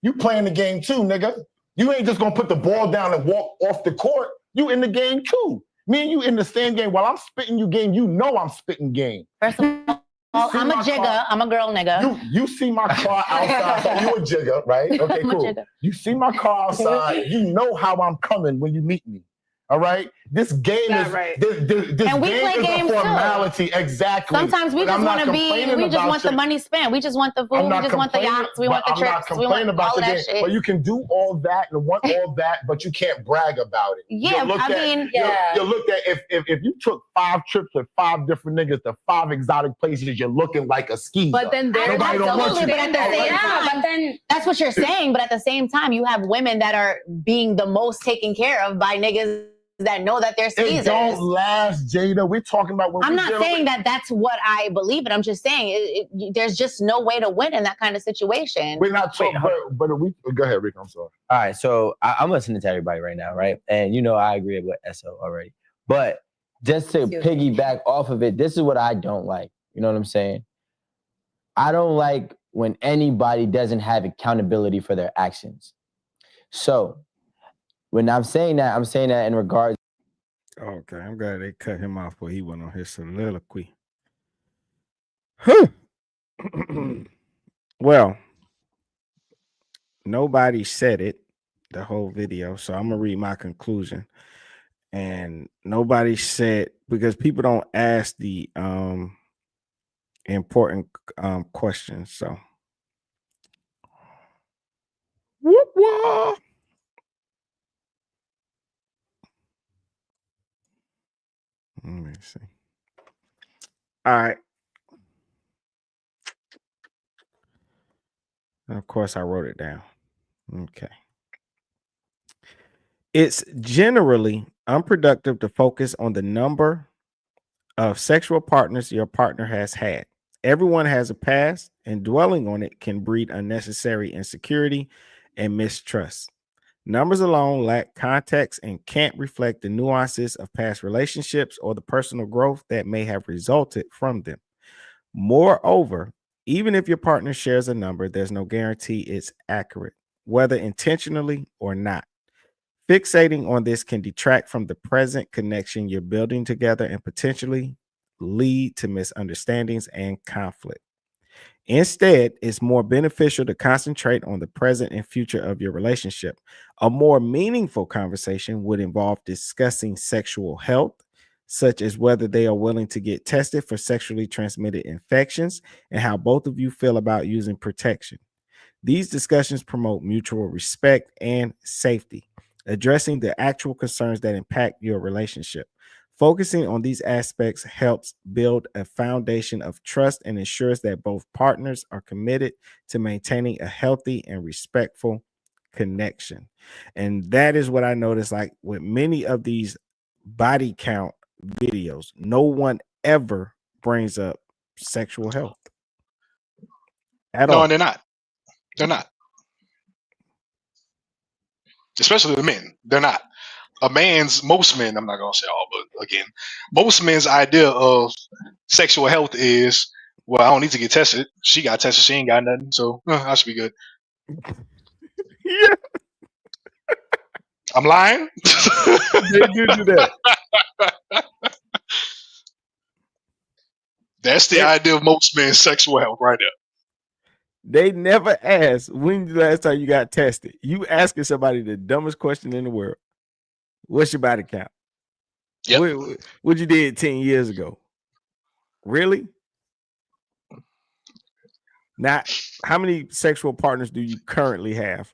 you playing the game too, nigga. You ain't just gonna put the ball down and walk off the court. You in the game too. Me and you in the same game. While I'm spitting you game, you know I'm spitting game. First of all, I'm a jigger. I'm a girl nigga. You see my car outside. So you a jigger, right? Okay, I'm a cool. jigger. You see my car outside. You know how I'm coming when you meet me. All right, this game is right. this And we game play is games a too. formality. Exactly. Sometimes we But just I'm not want to be. complaining We just about want the your- money spent. We just want the food. I'm We not just want the complaining, yachts. We want the but I'm not trips. We want complaining about all the that game. shit. But you can do all that and want all that, but you can't brag about it. Yeah, You're looked I at- mean, you're looked at if you took 5 trips with 5 different niggas to 5 exotic places, you're looking like a skeezer. But then there's Nobody don't want you. Absolutely, but at the same time, but then that's what you're saying. But at the same time, you have women that are being the most taken care of by niggas that know that they're It skeezers. don't last, Jada. We're talking about when I'm we not dealing saying with- that that's what I believe in. I'm just saying there's just no way to win in that kind of situation. We're not talking, but we go ahead, Rick. I'm sorry. All right, so I'm listening to everybody right now, right? And you know I agree with SO already. But just to piggyback off of it, this is what I don't like. You know what I'm saying? I don't like when anybody doesn't have accountability for their actions. So when I'm saying that in regards. Okay, I'm glad they cut him off before he went on his soliloquy. Well, nobody said it the whole video, so I'm gonna read my conclusion. And nobody said, because people don't ask the important questions. So whoop whoop. Let me see. All right. And of course, I wrote it down. Okay. It's generally unproductive to focus on the number of sexual partners your partner has had. Everyone has a past, and dwelling on it can breed unnecessary insecurity and mistrust. Numbers alone lack context and can't reflect the nuances of past relationships or the personal growth that may have resulted from them. Moreover, even if your partner shares a number, there's no guarantee it's accurate, whether intentionally or not. Fixating on this can detract from the present connection you're building together and potentially lead to misunderstandings and conflict. Instead, it's more beneficial to concentrate on the present and future of your relationship. A more meaningful conversation would involve discussing sexual health, such as whether they are willing to get tested for sexually transmitted infections and how both of you feel about using protection. These discussions promote mutual respect and safety, addressing the actual concerns that impact your relationship. Focusing on these aspects helps build a foundation of trust and ensures that both partners are committed to maintaining a healthy and respectful connection. And that is what I noticed, like with many of these body count videos, no one ever brings up sexual health at all. No, they're not. They're not. Especially the men. They're not. Most men, I'm not going to say all, but again, most men's idea of sexual health is, well, I don't need to get tested. She got tested. She ain't got nothing. So I should be good. Yeah, I'm lying. they do that. That's the idea of most men's sexual health right there. They never ask when the last time you got tested. You asking somebody the dumbest question in the world. What's your body count? Yep. What you did 10 years ago? Really? Now, how many sexual partners do you currently have?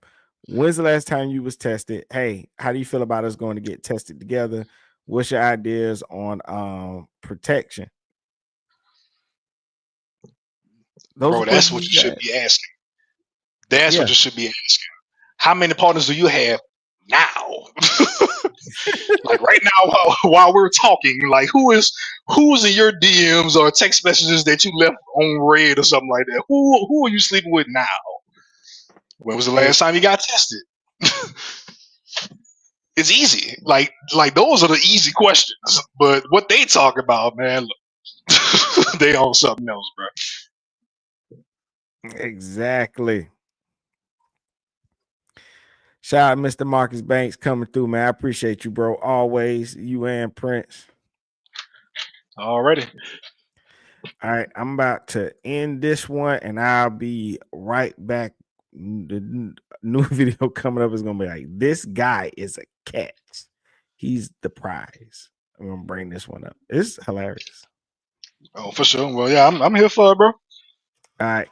When's the last time you was tested? Hey, how do you feel about us going to get tested together? What's your ideas on protection? Those Bro, are that's questions what you you should got. be asking. That's Yeah. what you should be asking. How many partners do you have now? Like right now, while we're talking, like who's in your DMs or text messages that you left on read or something like that? Who are you sleeping with now? When was the Hey, last time you got tested? It's easy. Like those are the easy questions. But what they talk about, man, look, they on something else, bro. exactly. Shout out Mr. Marcus Banks coming through, man. I appreciate you, bro. Always, you and Prince. Already. All right, I'm about to end this one, and I'll be right back. The new video coming up is gonna be like, this guy is a cat. He's the prize. I'm gonna bring this one up. It's hilarious. Oh, for sure. Well, yeah, I'm here for it, bro. All right,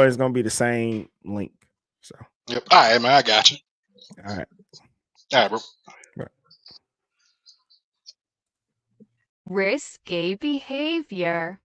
it's gonna be the same link. So, Yep. All right, man. I got you. all right, All right, bro. Risky behavior.